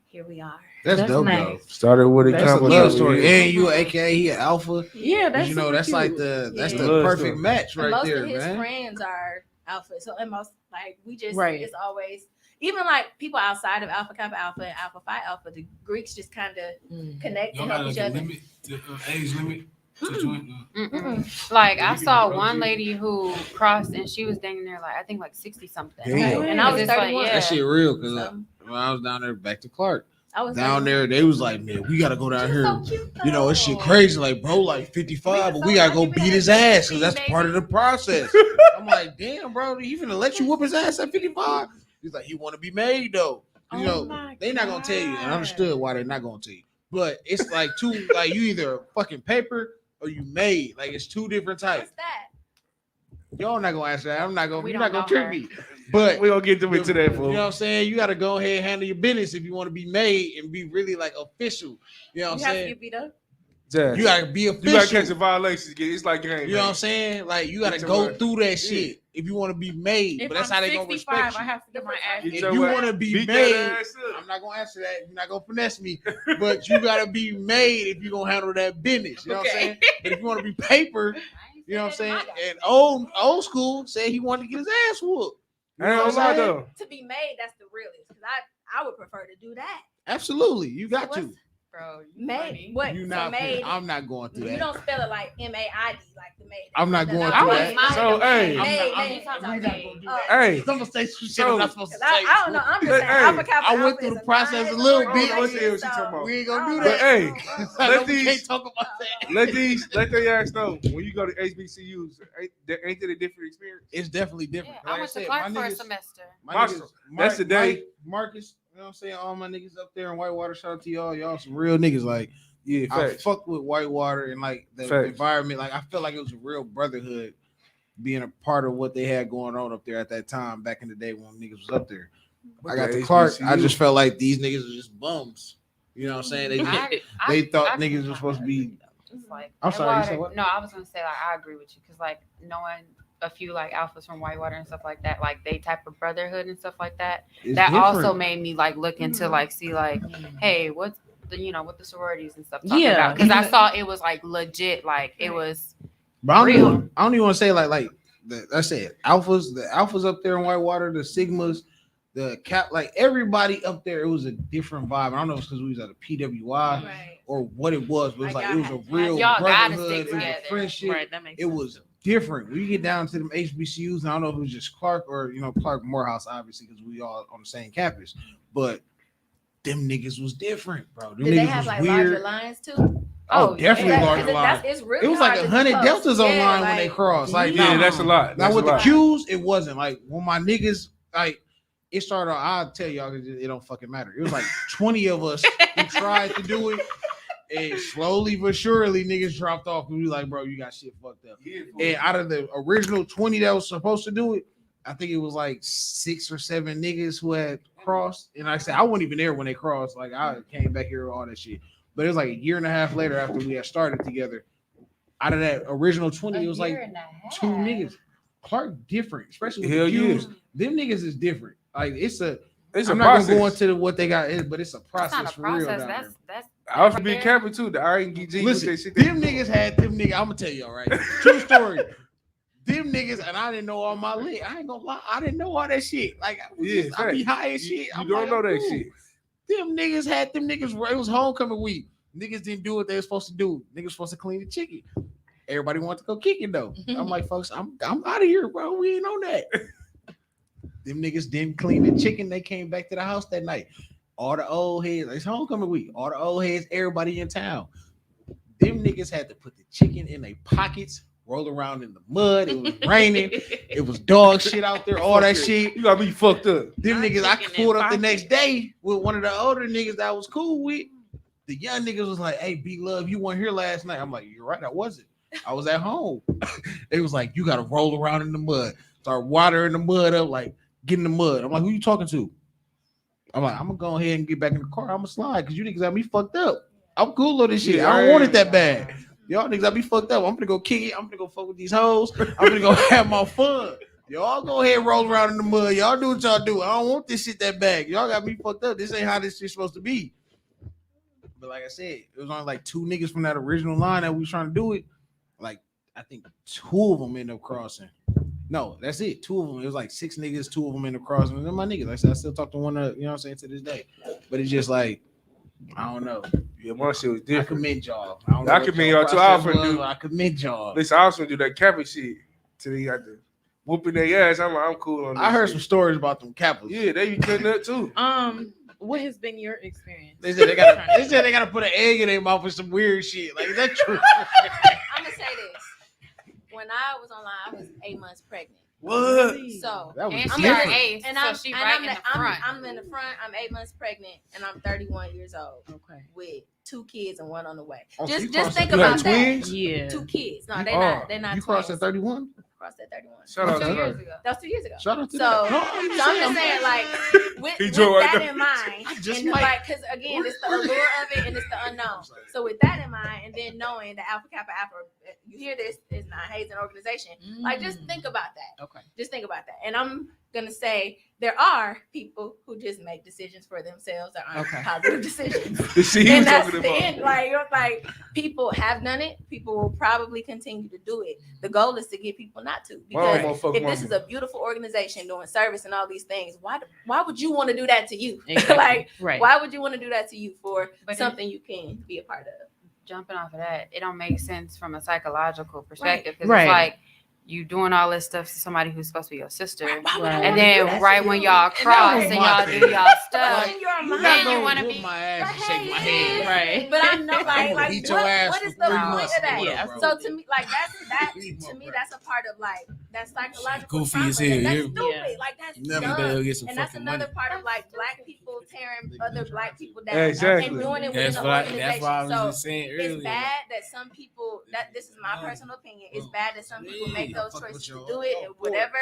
Here we are. That's dope, nice. though. Started with a That's That's a compliment. love story. Yeah. And you, AKA, he an alpha. Yeah, that's You know, super that's like cute. that's Yeah. the Love perfect story. match And right most there, of his man. friends are alpha. So and most like we just Right. it's always even like people outside of Alpha Kappa Alpha and Alpha Phi Alpha, the Greeks just kind of connect Y'all and got help like each a other. limit, to, age limit to join? Mm-mm. Like I You can saw approach one it. lady who crossed and she was dang near like I think like 60 something. Damn. And I was It's like, 31. yeah. That shit real, because So, when I was down there back to Clark, I was down 31. there, they was like, man, we got to go down She's here. so cute, You know, it's shit though. crazy. Like, bro, like 55, but so we got to go lucky we beat had his a ass baby, because that's part of the process. I'm like, damn, bro, you finna let you whoop his ass at 55? He's like, he want to be made, though. You Oh know, my they not going to tell you. And I God. understood why they're not going to tell you. But it's like two, like you either fucking paper or you made. Like, it's two different types. What's that? Y'all not going to answer that. I'm not going We to, you're don't not going know to her. trick me. But We gonna get them into that, you know what fool. I'm saying? You got to go ahead and handle your business if you want to be made and be really like official. You know what I'm You have to saying? get beat up. Jazz. You got to be official. You gotta catch the violations. It's like game. You know what I'm saying? Like you got to Get go your ass. through that shit if you want to be made. If But that's I'm how they gonna 65, respect I you. have to get my ass Get If your you ass- want to be beat made, that ass up. I'm not gonna answer that. You're not gonna finesse me, but you gotta be made if you gonna handle that business. You know what I'm Okay. saying? But if you want to be paper, you know what I'm saying? And old school said he wanted to get his ass whooped. You I know ain't what gonna I'm lie saying? though. To be made, that's the realest. Because I would prefer to do that. Absolutely, you got So to. what's Bro, you Made. funny. What? You So not. made. I'm not going through You that. don't spell it like MAID, like the made. I'm not going That's through not that. made, like So, the hey. made, I'm made, not made. gonna do that. Hey, I'm gonna say some shit So- I'm not supposed to 'Cause say. I don't know. I'm just But, saying. hey, Alpha Kappa I went Alpha through is the process nice a little organization, bit. What the hell she talking so about? We ain't gonna I do don't But that. hey, know. I know let we these- can't talk about that. let the ass know when you go to HBCUs, ain't that a different experience? It's definitely different. Yeah, I Like went said, to Clark my for a niggas- semester. my Marshall, niggas, that's the day. Mike, Marcus, you know what I'm saying? All my niggas up there in Whitewater, shout out to y'all. Y'all some real niggas. Like, Yeah, I facts. fuck with Whitewater and like the Facts. environment. Like, I felt like it was a real brotherhood being a part of what they had going on up there at that time back in the day when niggas was up there. But I got the to Clark. I HBCU just felt like these niggas were just bums. You know what I'm saying? They I thought I- niggas were supposed to be. It's like I'm sorry, you said Whitewater- what? No, I was gonna say like I agree with you because like knowing a few like alphas from Whitewater and stuff like that, like they type of brotherhood and stuff like that. It's That also different. made me like look into like see like, hey, what's the what the sororities and stuff talking Yeah. about? Because I saw it was like legit, like it was. But I don't, real. even, I don't even want to say like I said the alphas up there in Whitewater, the sigmas, the cap, like everybody up there, it was a different vibe. I don't know if it's because we was at a PWI Right. or what it was, but it was Like, like it was a y'all had- real y'all gotta brotherhood, stick it was a together. friendship. Right, that makes It was different. When you get down to them HBCUs, and I don't know if it was just Clark or Clark Morehouse, obviously, because we all on the same campus, but them niggas was different, bro. Them Did they niggas have was like weird. larger lines too? Oh, definitely Yeah, larger 'cause lines. It's really It was like hard to 100 post. deltas on Yeah, line when they crossed. Like, Yeah, now, that's a lot. now That's with a the lot. Q's, it wasn't like when my niggas like it started. I'll tell y'all, it don't fucking matter. It was like 20 of us who tried to do it, and slowly but surely niggas dropped off. And we like, bro, you got shit fucked up. And out of the original 20 that was supposed to do it, I think it was like 6 or 7 niggas who had crossed. And like I said, I wasn't even there when they crossed. Like I came back here with all that shit. But it was like a year and a half later after we had started together. Out of that original 20, it was like 2 niggas. Clark different, especially with Hell the yeah. Q's. Them niggas is different. Like it's a. It's I'm a not process. gonna go into what they got, but it's a That's process not a for real process. down That's I used to be a capper too. The RNGG. Listen, them niggas had them niggas. I'm gonna tell y'all right. True story. Them niggas, and I didn't know all my lit. I ain't gonna lie, I didn't know all that shit. Like, I be high as shit. You don't know that shit. Them niggas had them niggas. It was homecoming week. Niggas didn't do what they were supposed to do. Niggas supposed to clean the chicken. Everybody wanted to go kicking though. I'm like, folks, I'm out of here, bro. We ain't on that. Them niggas didn't clean the chicken. They came back to the house that night. All the old heads, it's homecoming week. All the old heads, everybody in town. Them niggas had to put the chicken in their pockets, roll around in the mud. It was raining. It was dog shit out there. All that shit. You gotta be fucked up. Them niggas, I pulled up the next day with one of the older niggas that I was cool with. The young niggas was like, "Hey, B Love, you weren't here last night." I'm like, "You're right, I wasn't. I was at home." They was like, "You gotta roll around in the mud, start watering the mud up, like get in the mud." I'm like, "Who you talking to?" I'm like, "I'm gonna go ahead and get back in the car. I'm gonna slide because you niggas got me fucked up. I'm cool on this shit. I don't want it that bad. Y'all niggas got me fucked up. I'm gonna go kick it. I'm gonna go fuck with these hoes. I'm gonna go have my fun. Y'all go ahead and roll around in the mud. Y'all do what y'all do. I don't want this shit that bad. Y'all got me fucked up. This ain't how this shit's supposed to be." But like I said, it was only like 2 niggas from that original line that we was trying to do it. Like, I think 2 of them ended up crossing. No, that's it. 2 of them. It was like 6 niggas, 2 of them ended up crossing. And they're my niggas. Like I said, I still talk to one of, you know what I'm saying, to this day. But it's just like, I don't know. Yeah, my shit was different. I commend y'all. I commend y'all too. I commend y'all. Listen, I was gonna do that Kappa shit till they got the whooping their ass. I'm cool on this. I heard shit. some stories about them Kappas. Yeah, they be cutting up too. What has been your experience? They said they gotta put an egg in their mouth with some weird shit. Like, is that true? I'm gonna say this. When I was online, I was 8 months pregnant. What? So That was And she different. got eight, and so I'm, she and right I'm, in the I'm, front. I'm in the front. I'm 8 months pregnant, and I'm 31 years old Okay. with 2 kids and 1 on the way. Oh, so you Just crossed think the- You had about that. twins? Yeah. 2 kids. No, You- they're not You twins. crossed at 31? Crossed at 31. Shout out to 2 her. years ago. That was 2 years ago. Shout out to So, that. No, so I'm just saying, like, with He joined that right in now. mind, I just and might- like, because again, it's the allure of it and it's the unknown. So with that in mind, and then knowing that Alpha Kappa Alpha, you hear this, is not hazing organization. Like, just think about that. Okay. Just think about that. And I'm gonna say there are people who just make decisions for themselves that aren't Okay. positive decisions. The shit he was And that's talking the about. end. Like people have done it. People will probably continue to do it. The goal is to get people not to. Because motherfucker, if this mama. is a beautiful organization doing service and all these things, why would you want to do that to you? Exactly. Like, Right. why would you want to do that to you for But something you can be a part of? Jumping off of that, it don't make sense from a psychological perspective because Right. it's like you doing all this stuff to somebody who's supposed to be your sister, Why would I Right. wanna and do then that right to when you? y'all cross was and my y'all thing. do y'all stuff, But in your You mind, Then not you gonna wanna whoop be- my ass and But shake hey, my it head. is. Right. But I know, I'm gonna like beat your ass what is for the 3 point months of that? Yeah, bro. So to me, like that to me, that's a part of like that psychological Goofy trauma. as hell, That's yeah. stupid. Yeah. Like that's Never You dumb. better go get some And that's fucking another money. part of like black people tearing other black people down Exactly. and doing it within That's the what I organization. was So just saying earlier. it's bad that some people that this is my personal opinion. It's bad that some people make those choices to do it and whatever.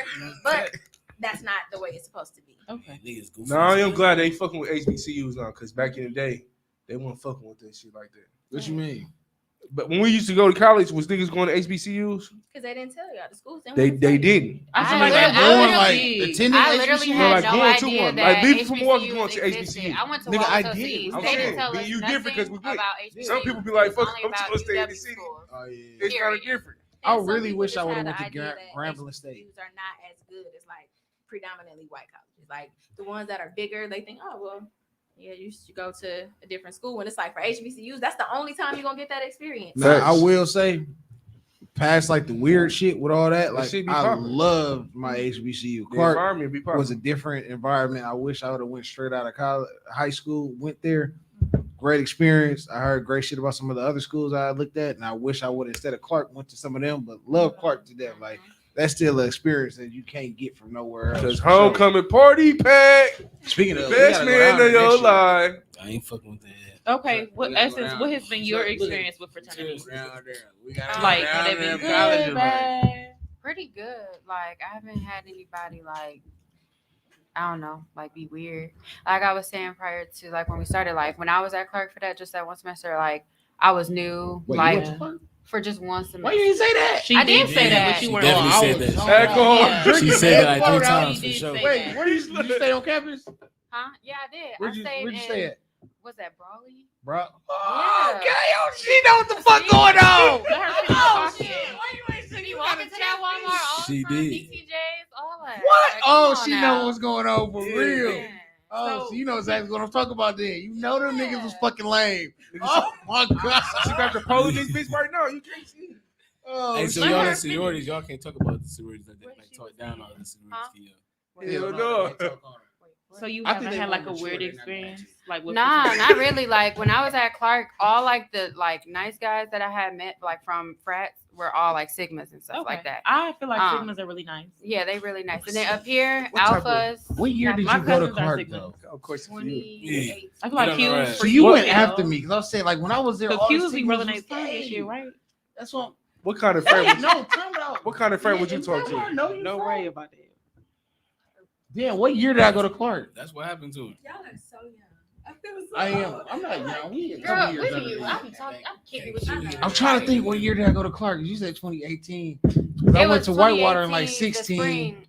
But that's not the way it's supposed to be. Okay. Niggas goofy No, I as am hell. glad they fucking with HBCUs now, because back in the day, they weren't fucking with that shit like that. What you mean? But when we used to go to college, was niggas going to HBCUs? Because they didn't tell y'all. The schools didn't They want to tell you. didn't. I feel I like literally- that I going literally- like attending I literally HBCU? had Like no going to idea one. that Like people from Milwaukee HBCUs going to existed. HBCU. I went to Nigga, I Wallace did. East. I'm They didn't saying. tell Me us and you different nothing 'cause we went. about HBCUs. Some people be like, fuck, Only I'm about just gonna stay in the UW city. schools. Oh yeah. It's kind of Period. different. I And some really people wish I just would've had went the to idea that Grambling State. HBCUs are not as good as like predominantly white colleges. Like the ones that are bigger, they think, oh well, yeah, you should go to a different school. When it's like for HBCUs, that's the only time you're gonna get that experience. Now, I Facts. will say, past like the weird shit with all that, like shit be I poppin'. loved my HBCU. The Clark environment be was a popping. different environment. I wish I would have went straight out of college, high school, went there. Great experience. I heard great shit about some of the other schools I looked at, and I wish I would instead of Clark went to some of them, but love Clark to death. Like that's still an experience that you can't get from nowhere else. Because for sure. homecoming party pack, Speaking of, we best gotta go man down of there your next year. life. I ain't fucking with that. Okay. What We gotta go essence? down. What has been your Look at- experience with fraternities? Down there. We gotta go Like, down have they there been in college, good, man. bad? Pretty good. Like I haven't had anybody like I don't know, like be weird. Like I was saying prior to like when we started, like when I was at Clark for that one semester, like I was new, Wait, you like went to Clark? for just one semester. Why you didn't say that? She I did say Yeah, that. but you she weren't. definitely I said was that. on Alcohol Yeah. drinking. She said that like Hold 3 on. times She for did sure. say Wait, that. where did you stay on campus? Huh? Yeah, I did. Where'd I you stayed where'd you in stay at? what's that, Brawley? bro. Yeah. Okay, oh, she know what the fuck going on. Let her finish Oh, talking. shit. You walk into that Walmart all She the time, did. BTJs, all that. What? Like, Oh, come on she now. know what's going on for real. Man. Oh, So- so you know exactly what I'm talking about then. You know them Yeah. niggas was fucking lame. Oh my god. She got the pole in this bitch right now. You can't see. Oh, Hey, so let y'all her in sororities, y'all can't talk about the sororities like that. What Like she talk was down saying. all the sororities. Huh? Hell no. So you I think haven't they had like a more mature, weird they're not experience, matching. like with Nah, fraternity? not really. Like when I was at Clark, all like the like nice guys that I had met like from frats were all like Sigmas and stuff like that. I feel like Um, Sigmas are really nice. Yeah, they really nice. And then up here, What type of- alphas. What year did My you go to cousins are Clark Sigma. though? Of course, you. 28. I feel like You Q's don't know, So for you went though. after me because I was saying like when I was there, Because all the Q's be Sigmas rolling was their tongue and gay. shit, right? That's what. What kind of friend? Hey, Would no, time it out. What kind of friend would you talk I to? know you Don't from. worry about that. Damn, what year did I go to Clark? That's what happened to him. Y'all are so young. I feel so I am. old. I'm not young. We a Girl, couple years look at younger you. than I'm you. talking. I'm kidding with you. I'm trying to think what year did I go to Clark? You said 2018. I It went was to Whitewater in 2018, like the 16. spring,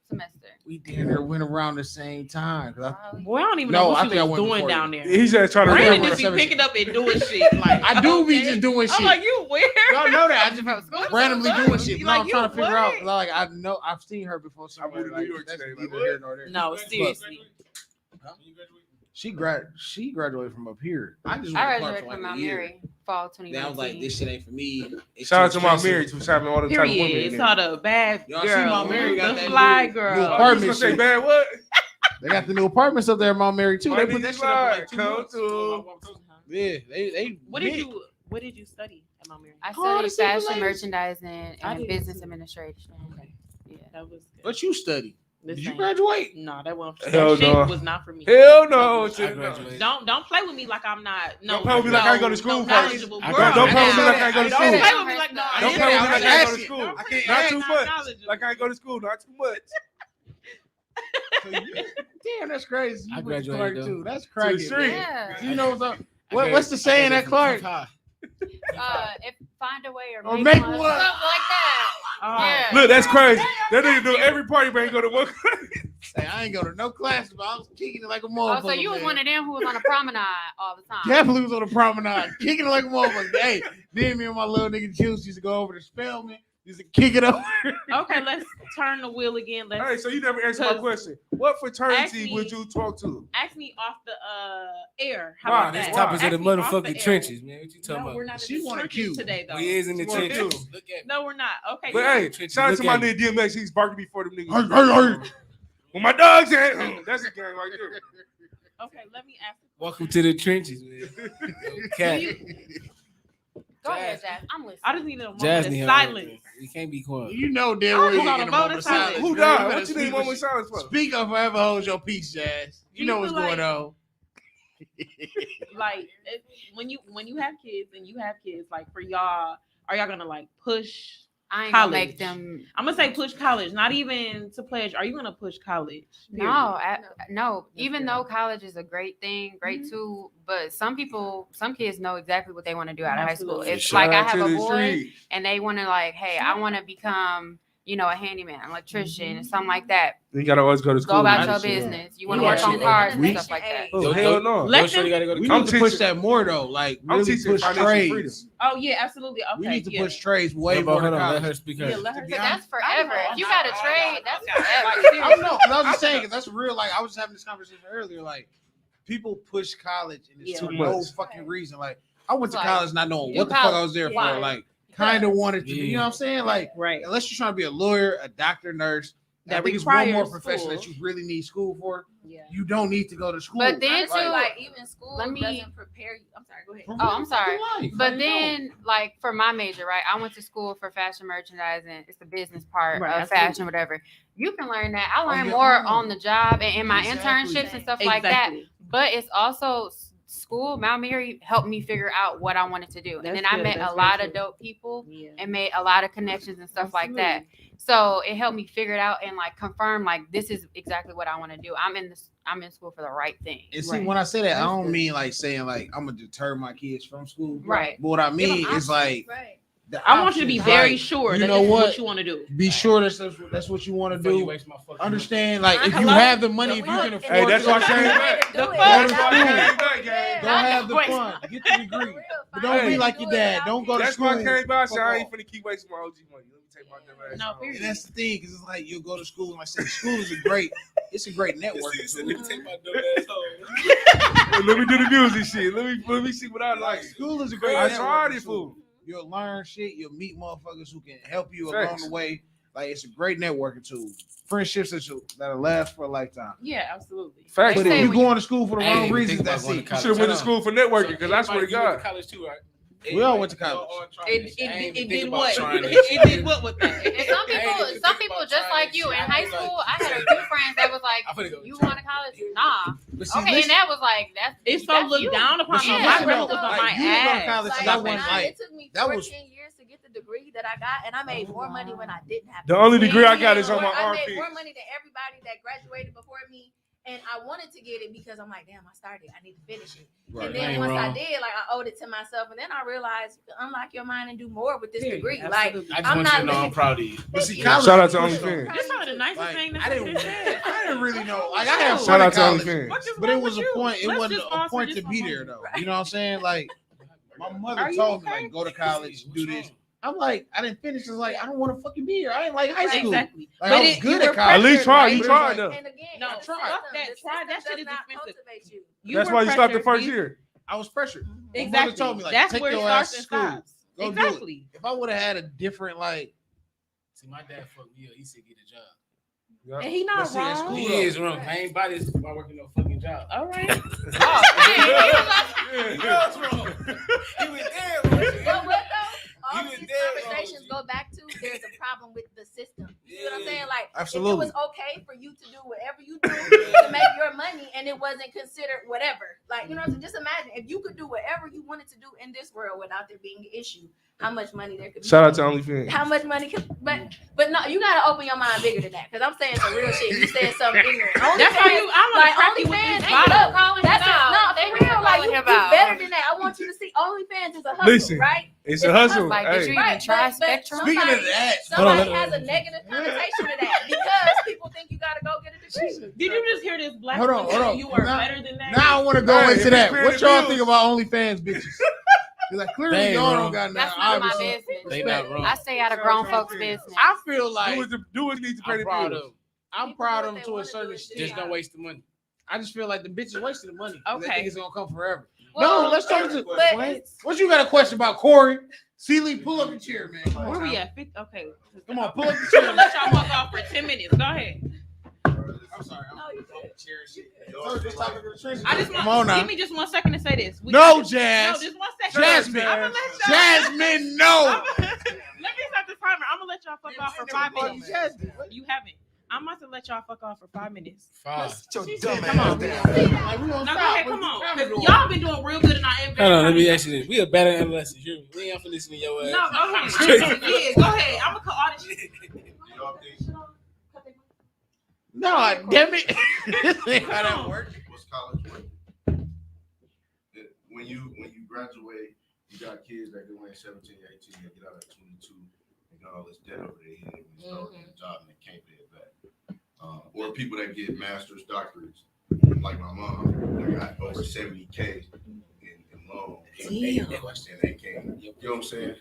semester. We damn near went around the same time. 'Cause Probably. Boy, I don't even No, know what I she think I was went doing before down you. there. He's just trying to I Brandon went just be 17. picking up and doing shit. Like I do be okay. just doing shit. I'm like, you weird. Y'all know that. I just From school? randomly doing shit. You No, like, I'm trying you to figure out. what? Like I know I've seen her before I went somewhere. to Like, New York that's today, neither like, here nor there. No, seriously. She graduated from up here. I just I went to Clark graduated for like from a Mount year. Mary, fall 2019. Then I was like, this shit ain't for me. It's Shout out too to my expensive. Mary too, shopping all the type of women. Period. in It's there. all the bad Y'all see girl, Mount Mary got the that fly new girl. Oh, you was apartment gonna say shit. bad what? They got the new apartments up there at Mount Mary too. They My put that niggas shit up in like 2 lied. months. Come Yeah, they. What did you study at Mount Mary? I Oh, studied this is the fashion latest. merchandising I and did business too. administration. Okay. Yeah. That was good. What you study? This Did you ain't- graduate? No, that wasn't. Hell That shit no. was not for me. Hell no. I to the no. graduated. Don't play with me like I'm not. No, Don't play with me like I ain't go to school no first. knowledgeable I girl. graduated. Don't play with me I like I ain't go to didn't school. say Don't that. play with me like no. I Don't didn't play with me say like that. I ain't go to Ask school. it. I can't Not ask too it. much. knowledgeable. Like I ain't go to school. Not too much. So damn, that's crazy. You I went to graduated, Clark though. too. That's To the crazy. street. Yeah. You know what's up? I What's the saying at Clark? If find a way or Or make make one, one. something like that. Oh. Yeah. Look, that's crazy. That nigga do every party, but ain't go to one. Hey, I ain't go to no classes, but I was kicking it like a Oh, motherfucker. so you was man. one of them who was on a promenade all the time. Definitely was on the promenade, kicking it like a motherfucker. Hey, then me and my little nigga Juice used to go over to Spelman, used to kick it over. Okay, let's turn the wheel again. Let's Hey, so you never answered my 'Cause question. What fraternity actually- would you talk to? ask me off the air. How Why? about This that? topic Ask of the me off motherfucking air. trenches, man. What you talking No, about? we're not She in the wanted trenches Q. today, though. We is in the She wanted trenches. Q. Look at me. No, we're not. Okay. But yeah. hey, Trenches, shout out look to my at me. nigga DMX. He's barking before them niggas. Hey. When my dog's at, that's a gang right there. Okay, let me ask. Welcome to the trenches, man. Okay. Go ahead, Jazz. I'm listening. I just need a moment Jazz of need her silence. right there. You can't be quiet. You know damn I well was you on get a in a moment of motorcycle. silence. Who man. died? You better What you need speak moment with- silence for? Speak up, forever hold your peace, Jazz. You know what's People going like- on. Like when you have kids and you have kids, like for y'all, are y'all gonna like push? I ain't gonna college. make them. I'm gonna say push college, not even to pledge. Are you gonna push college? Period. No. Even fair. though college is a great thing, great tool, but some kids know exactly what they want to do out of high school. Absolutely. If Shout like I out have to a the boy street. and they want to like, hey, I want to become, a handyman, electrician, and something like that. You gotta always go to school. Go about your Absolutely. business. You want to Yeah. work on Yeah. cars and We- stuff like that. Oh, hell no. Let Don't show them- you gotta go to We I'm need to push teaching- that more though. Like I'm really teaching push financial trades. freedom. Oh yeah, absolutely. Okay. We need to yeah. push trades way Hold more on, than let college. her speak her. Yeah, let her. Because that's forever. I know, If you I'm got a not- trade, that's Okay. forever. I don't know. 'Cause I was just saying, 'cause that's real. Like I was having this conversation earlier. Like people push college and it's Yeah. for Too no much. fucking reason. Like I went to Like, college not knowing do what the fuck college. I was there Why? for. Like kind of wanted to be. Yeah. You know what I'm saying? Like Right. unless you're trying to be a lawyer, a doctor, nurse. I That think it's one more requires profession school. that you really need school for. Yeah. You don't need to go to school. But then Honestly, too, like even school let me- doesn't prepare you. I'm sorry. Go ahead. For Oh, I'm real sorry. fucking life. But Like, then, like for my major, right? I went to school for fashion merchandising. It's the business part Right, of absolutely. fashion, whatever. You can learn that. I learned yeah, more I know. on the job and in my Exactly. internships and stuff like that. Exactly. But it's also school. Mount Mary helped me figure out what I wanted to do, and That's then I good. met That's a very lot true. of dope people Yeah. and made a lot of connections and stuff like that. So it helped me figure it out and like confirm like this is exactly what I want to do. I'm in school for the right thing. And see, Right. when I say that, I That's don't good. mean like saying like I'm gonna deter my kids from school. Right. But what I mean is like Right. the I want you to be options, very like, sure you that know this is what? what you want to do. Be sure that's what you want to Before you do. waste my fucking Understand, like if you Hello? have the money, if you Look, can and afford Hey, that's to why go I to came school, back. The Do it. fuck? That's why I came back, gang. fun. Get the degree. For real, But find don't a way be to like do your it dad. without Don't go to That's school. why I came by. I said, Fuck I ain't off. finna keep wasting my OG money. Let me take my dumb ass No, home. period. And that's the thing, because it's like you'll go to school, and I said, school is a great networking Let tool. me take my dumb ass home. Hey, let me do the music shit. Let me see what I like. School is a great I networking tried it, tool. fool. You'll learn shit. You'll meet motherfuckers who can help you Facts. along the way. Like, it's a great networking tool. Friendships that'll last for a lifetime. Yeah, absolutely. Facts. But They say if you when going to school for the I ain't wrong even reasons, think about that's going it. to You college. should have went to school for networking, because I swear to everybody, you went God. to college too, right? We all went to college. It did what? It It did what with that? And some people just like you in high school. I had a few friends that was like, "You going to college? Nah." Okay, and that was like It's so that's looked you. down upon. Yeah. My Like, grandma was on like, my you didn't go to ass. college, Like, so that wasn't nah, like it took me that 14 was- years to get the degree that I got, and I made more money when I didn't have The only degree I I got is on my made armpit. more money than everybody that graduated before me, and I wanted to get it because I'm like, damn, I started. I need to finish it. Right. And then Ain't once I wrong. did, like, I owed it to myself, and then I realized you can unlock your mind and do more with this Period. degree. Absolutely. I just I'm want you not to know I'm looking- proud of you. But see, Thank you. college Shout out to pushed on. OnlyFans. It's probably the nicest Like, thing that I didn't really know. Like, I had Shout fun out in to college, OnlyFans. What is but it wrong was a with you? point. It Let's wasn't just a pause for point just to one be there, moment. though. You know what I'm saying? Like, my mother Are you told me, okay? like, go to college, What's do this. wrong? I'm like, I didn't finish. It's like, I don't want to fucking be here. I ain't like high school. Exactly. Like, I was good at college. At least try. You But tried it's though. And again, No, the fuck system- that. the Try. That system shit is does not expensive. cultivate you. That's why you stopped the pressured. first year. I was pressured. My Exactly. mother told me, like, That's take where it your ass starts to and school. stops. Go do it. Exactly. If I would have had a different, like, See, my dad fucked me up. He said get a job. And he not Let's see, that's wrong. cool. He is wrong. I ain't buy this by working no fucking job. All right. He was wrong. He was dead wrong. But what though? All You was these dead wrong, conversations G. go back to there's a problem with the system. You know what I'm Yeah. saying? Like, Absolutely. if it was okay for you to do whatever you do to make your money and it wasn't considered whatever. Like, you know what I'm saying? Just imagine if you could do whatever you wanted to do in this world without there being an issue, how much money there could be. Shout out to OnlyFans. How much money could, but no, you gotta open your mind bigger than that. Cause I'm saying some real shit. You saying something ignorant. That's why you. I'm like like cracky with OnlyFans this ain't bottle. up. That's out. no, They for real. Like, calling you him out. better than that. I want you to see OnlyFans is a hustle, Listen, right? It's a hustle. Like, did you Hey, even try but Spectrum? Speaking of somebody- that, Hold on, Somebody let- has a negative connotation to that because people think you gotta go get a degree. Did you just hear this black Hold on, woman hold say on. you are Now- better than that? now I want to go Hey, into if that. you pay What the y'all bills- think about OnlyFans bitches? Because clearly They ain't y'all wrong. don't got That's nothing. none of my Obviously. business. They not wrong. I stay out of grown folks' business. I feel do like what needs to pay I'm the proud bills. of them. I'm People proud do of what them they to a wanna do certain and extent. do Just don't waste the money. I just feel like the bitches wasting the money. They Okay. think it's gonna come forever. Well, no, let's talk to. But What you got a question about, Corey? Celie, pull up the chair, man. Where we at? Okay. Come on, pull up the I'm chair. gonna let y'all walk off for 10 minutes. Go ahead. I'm sorry. I'm No, you good. chair shit. First topic of the trenches. I just Come want on now. give me just 1 second to say this. No, No, Jazz. just 1 second. Jasmine. I'm gonna let y'all. Jasmine, no. Let me start the timer. I'm gonna let y'all fuck off for 5 minutes. You haven't. I'm about to let y'all fuck off for 5 minutes. Five. Come on. Like, we gonna No, go stop. ahead. What Come you on. trying to do? Y'all been doing real good in our Hold on, let me ask you this. We are better adolescents. You hear me? We ain't for listening to your ass. No, go ahead. Yeah, go ahead. I'm gonna cut all this shit. No, damn it. This ain't how that works. What's college work? When you graduate, you got kids that go in 17, 18, they get out at 22, they got all this debt over their head when they start getting a job and they can't pay it back. Or people that get master's, doctorates, like my mom, they got over 70K in loans. And they can't, you know what I'm saying?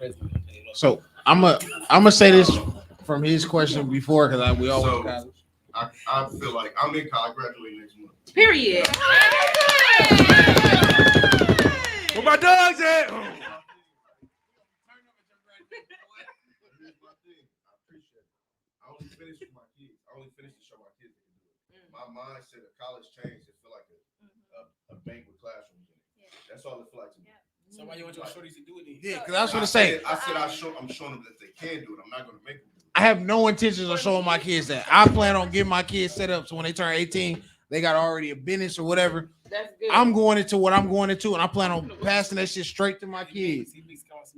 So I'm gonna say this from his question before, because we all went to college. I feel like I'm in college, I graduate next month. Period. Where my dogs at? Here's my thing. I appreciate it. I only finished with my kids. I only finished to show my kids they can do it. My mindset of college changed. It feel like a bank with classrooms in it. That's all it feel like to me. So why you want your shorties to do it then? Yeah, because I was gonna say I said I'm showing them that they can do it. I'm not gonna make them do it. I have no intentions of showing my kids that. I plan on getting my kids set up so when they turn 18, they got already a business or whatever. That's good. I'm going into what I'm going into, and I plan on passing that shit straight to my kids.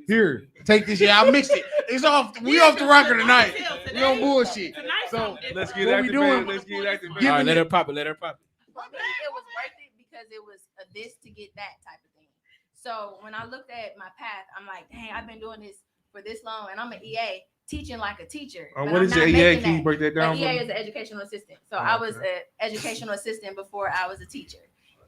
Here, take this. Yeah, I mixed it. It's off. We off the rocker tonight. We on bullshit. So Let's get What we doing? activated. Let's get activated. All right, let her pop it. Let her pop it. For me, it was worth it because it was a this to get that type of thing. So when I looked at my path, I'm like, dang, I've been doing this for this long, and I'm an EA teaching like a teacher. but What I'm is not the EA? making Can you that. break that down An for EA me? is an educational assistant. So Oh, I was okay. an educational assistant before I was a teacher.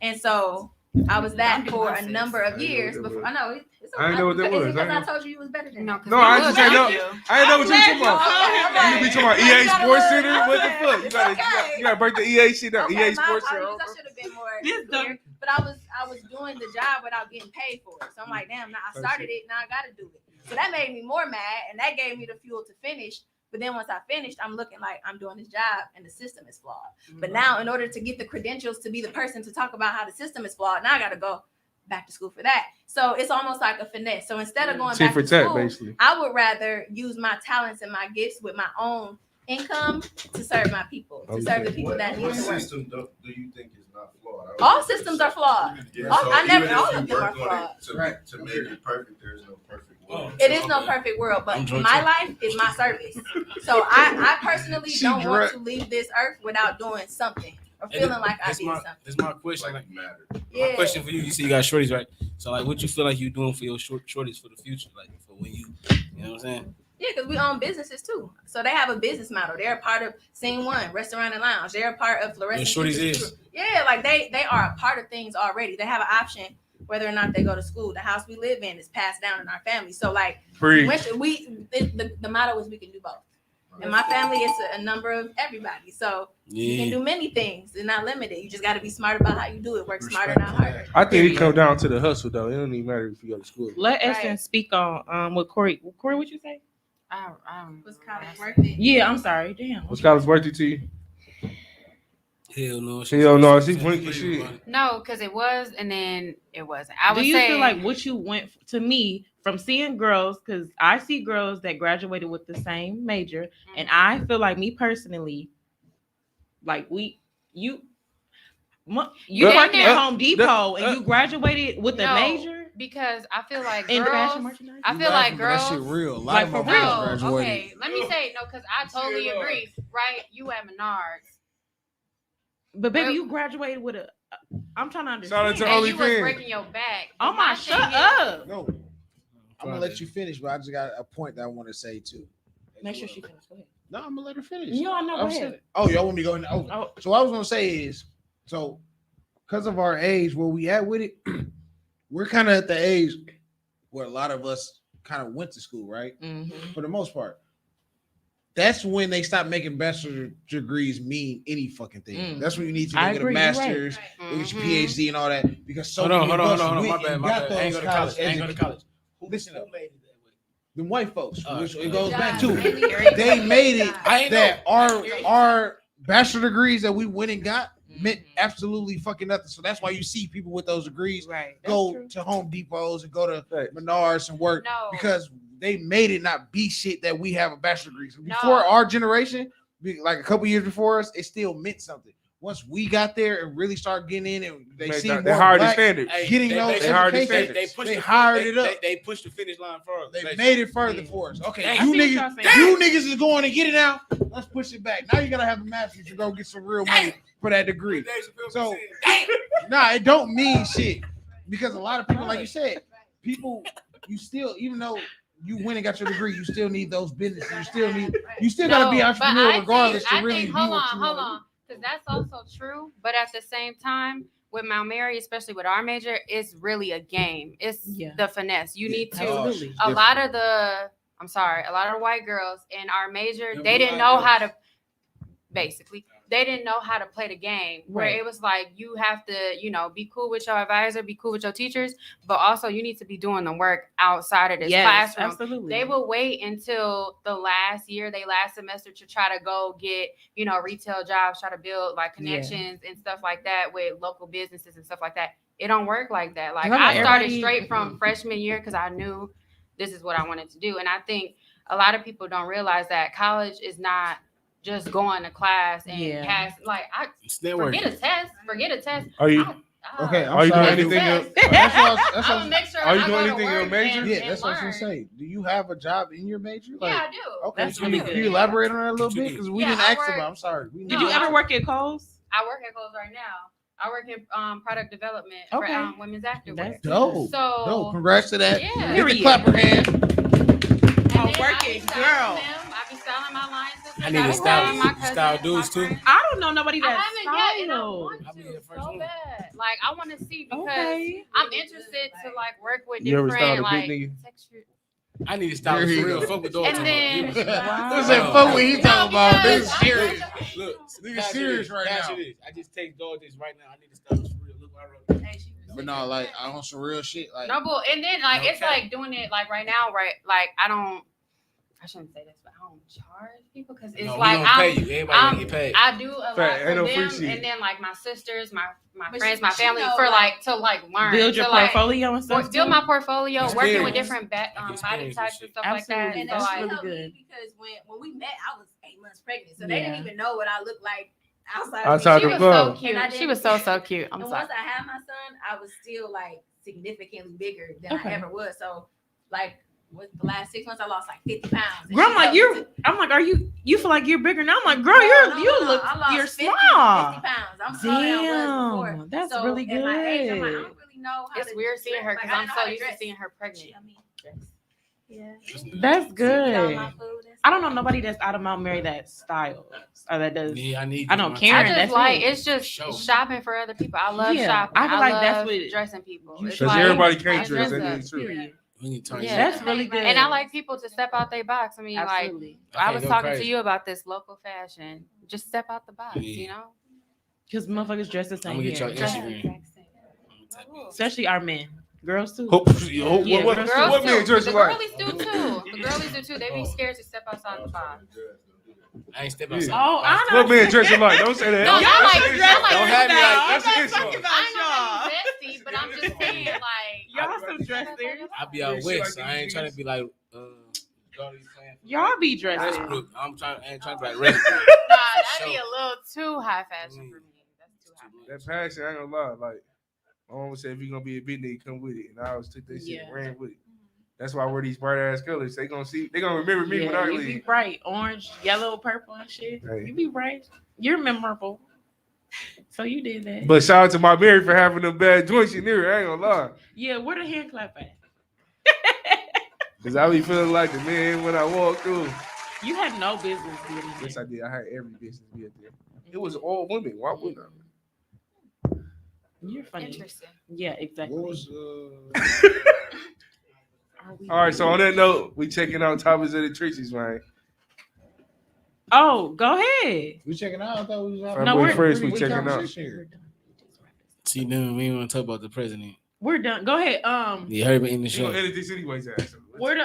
And so I was that Don't do for my a sis. number of I didn't know years what that before. was. I know. It's I didn't know what that was. It's because I I didn't- told you was better than No, that. 'cause No, we I was just ain't know. like, I didn't know what you were talking glad about. y'all- You be talking about You EA gotta Sports look. Center? What the fuck? You gotta break the EA shit down. Okay, EA my Sports Center. apologies. I should have been more This clear. But I was doing the job without getting paid for it. So I'm like, damn, now I started it, now I gotta do it. So that made me more mad, and that gave me the fuel to finish. But then once I finished, I'm looking like I'm doing this job and the system is flawed. But now, in order to get the credentials to be the person to talk about how the system is flawed, now I gotta go back to school for that. So it's almost like a finesse. So instead of going Tit back for to tat, school, basically. I would rather use my talents and my gifts with my own income to serve my people, to serve the people that need What to work. system do you think is not flawed? All systems are flawed. Yeah, All- so I never- even if all you of them are work on flawed. it to make it perfect, there's no perfect world. It is no perfect world, but my life is my service. So I personally She don't want dra- to leave this earth without doing something or feeling like I did something. That's my question. Like matter. My Yeah. question for you: you see, you got shorties, right? So, like, what you feel like you doing for your shorties for the future, like for when you know what I'm saying? Yeah, because we own businesses too. So they have a business model. They're a part of Scene One, Restaurant and Lounge. They're a part of Fluorescent. Your shorties Futures is. Too. Yeah, like they are a part of things already. They have an option whether or not they go to school. The house we live in is passed down in our family. So like Free. the motto is we can do both. And my family is a number of everybody. So you can do many things. It's not limited. You just got to be smart about how you do it. Work smarter, not harder. I think it come down to the hustle, though. It don't even matter if you go to school. Let Right. Essence speak on what Corey. Corey, what you say? I don't Was college worth it? Yeah, I'm sorry. Damn. Was college worth it to you? Hell no. Hell no, she blinking shit. No, because it was, and then it wasn't. I would Do you say, feel like what you went to me from seeing girls, because I see girls that graduated with the same major, and I feel like me personally, like you work at Home Depot and you graduated with a No, major because I feel like in fashion girls. merchandise. I feel like girls. That shit real. A lot Like, of for my real. friends No, graduated. okay. Let me say no, because I totally agree. Right? You at Menards, But baby, Well- you graduated with a. I'm trying to Shout out understand. to and you was OnlyFans. breaking your back. Oh my, thing shut is- up. No, I'm gonna let you finish, but I just got a point that I want to say too. Make sure she finishes. Go ahead. No, I'm gonna let her finish. No, I know. Go I'm ahead. saying- Oh, y'all want me to go in? Oh, Oh, so what I was gonna say is, so because of our age, where we at with it, we're kind of at the age where a lot of us kind of went to school, right? mhm. For the most part. That's when they stop making bachelor degrees mean any fucking thing. Mm. That's when you need to go I get agree, a you're right. master's, Right. go get your Mhm. PhD and all that. Because so Hold on, many hold of on, us hold on. My went bad, and my got bad. I ain't go those to college. I ain't go to educations. college. Listen up. Who made it that way? The white folks, All which right. it goes Good back job. to. They made it I ain't that know. our bachelor degrees that we went and got meant Mhm. absolutely fucking nothing. So that's why you see people with those degrees Right. go to Home Depots and go to Right. Menards and work No. because they made it not be shit that we have a bachelor degree. So before No. our generation, like a couple years before us, it still meant something. Once we got there and really started getting in, and they see more They hired the black, standard. Hey, getting those they hired the education, standards. pushed they the- hired they- it up. They pushed the finish line for us. They made it further for us. Okay, Dang. you I see what niggas, y'all saying. you niggas is going to get it now. Let's push it back. Now you gotta have a master's to go get some real money for that degree. So nah, it don't mean shit because a lot of people, like you said, people, you still, even though you went and got your degree, you still need those businesses. You still gotta be No, entrepreneur but I regardless think, to really be hold what on, you hold want on, because that's also true. But at the same time, with Mount Mary, especially with our major, it's really a game. It's Yeah. the finesse. You need to. Absolutely. A lot of the, I'm sorry, a lot of the white girls in our major, Yeah, they we didn't like know how those. to. Basically, they didn't know how to play the game. Where Right. it was like you have to, be cool with your advisor, be cool with your teachers, but also you need to be doing the work outside of this Yes, classroom. absolutely. They will wait until the last semester to try to go get, retail jobs, try to build like connections and stuff like that with local businesses and stuff like that. It don't work like that. Like Remember, I started everybody- straight from freshman year because I knew this is what I wanted to do. And I think a lot of people don't realize that college is not just going to class and Yeah. pass. Like It's networking. forget a test. Are you? Okay, I'm Are you doing sorry. anything else? That's what I was- that's I what would make sure Are you I doing go to anything in your work major? and- yeah, and that's what I was gonna learn. say. Do you have a job in your major? Yeah, I do. Okay, That's so really can good. you elaborate on that a little What you bit? do? Because we Yeah, didn't I ask work- about. I'm sorry. We Did No, you need- ever work at Kohl's? I work at Kohl's right now. I work in product development Okay. for women's activewear. That's Dope. So Dope. Congrats to that. Yeah. Get the Period. clapper hand. And then work I be it, styling girl. them. I be styling my line sisters. I need be to style- styling my cousins, style my dudes, too. friends. I don't know nobody I that haven't yet, and I I'll want be to the first so one. bad. Like I want to see because Okay. I'm interested to like work with You ever styled different a big like nigga? texture. I need to stop There for you real. go. Fuck with dogs. And then- Wow. This ain't fuck what he talking about. This is because serious. Look, Nigga that's serious it. right That's now. it is. I just take dog this right now. I need to stop for real. Look what I wrote. But no, like I on some real shit. Like No, but and then like No it's cap. like doing it like right now, right? Like I shouldn't say this, but I don't charge people because it's No, like we gonna pay I'm, you. Everybody gonna get paid. I do a lot Fact, for ain't no them, free shit. and then like my sisters, my But friends, she- my she family know, for like- like to like learn, Build your to, like, portfolio and stuff. build too? my portfolio, working with Experience. different body Experience types and and stuff shit. like that. Absolutely. And So that's That's like, really really helped me good. because when we met, I was 8 months pregnant, so they didn't Yeah. even know what I looked like outside. Outside of she the me. was so club. cute. And I She was didn't- so cute. I'm And sorry. once I had my son, I was still like significantly bigger than Okay. I ever was. So like with the last 6 months, I lost like 50 pounds. And Girl, she I'm like, helped me I'm like, you feel like you're bigger now? I'm like, girl, No, you look, I lost you're 50 small. 50 pounds. I'm smaller than I was before. Damn, that's So really at my age, I'm like, I good. don't really know how It's to weird seeing her dress. because Like, I I'm didn't know so how to used to dress. seeing her pregnant. I mean, dress. Yeah. That's Eat all good. my food and I don't know stuff. nobody that's out of Mount Mary that styles or that does. Yeah, I need. I know my Karen, I time. just that's like it. it's just Show. shopping for other people. I love Yeah, shopping. I feel like that's love what dressing people. you It's should Because like, everybody I can't dress. dress That up. is true. Yeah. We need to turn Yeah. That's really good. And I like people to step out their box. I mean, Absolutely. like I Okay, was go talking crazy. to you about this local fashion. Just step out the box, Yeah. you know. Because motherfuckers dress the I'm same gonna get here. your Dress the Instagram. exact same. Especially our men. Girls too. Hope, Yeah, what, girls Girls what too. man dress The you like? girlies do too. The girlies do too. They be scared to step outside the box. I ain't step Yeah. outside. Oh, I know. What man dress you like? Don't say that. No, That's y'all like an dress insult. like Don't have me like that's an I'm not insult. talking about I'm not y'all. bestie, but I'm just saying, like, Y'all some dressers. I be out Yeah, she west, like so I ain't these trying to be like. Shorty playing for Y'all be dressing. Westbrook. I ain't trying to be like Westbrook. nah, that'd be a little too high fashion for me. That's too high. That passion, I ain't gonna lie. Like, my mom said, if you're gonna be a big nigga, come with it. And I always took that shit and Yeah. ran with it. That's why I wear these bright ass colors. They gonna remember me when I Yeah, you be leave. bright. Orange, yellow, purple, and shit. Hey. You be bright. You're memorable. So you did that. But shout out to my Mary for having them bad joints in there. I ain't gonna lie. Yeah, where the hand clap at? Cause I be feeling like the man when I walk through. You had no business being there. Yes, I did. I had every business be up there. It was all women. Why wouldn't I? You're funny. Interesting. Yeah, exactly. what was All right, so on that note, we checking out topics of the trenches, man. Oh, go ahead. we checking out? I thought we was out. Fat No, boy we're- Fresh, we we checking out. conversation here. See, then we ain't want to talk about the president. We're done. Go ahead. You heard me in the You gonna show. edit this anyways, ass. Where the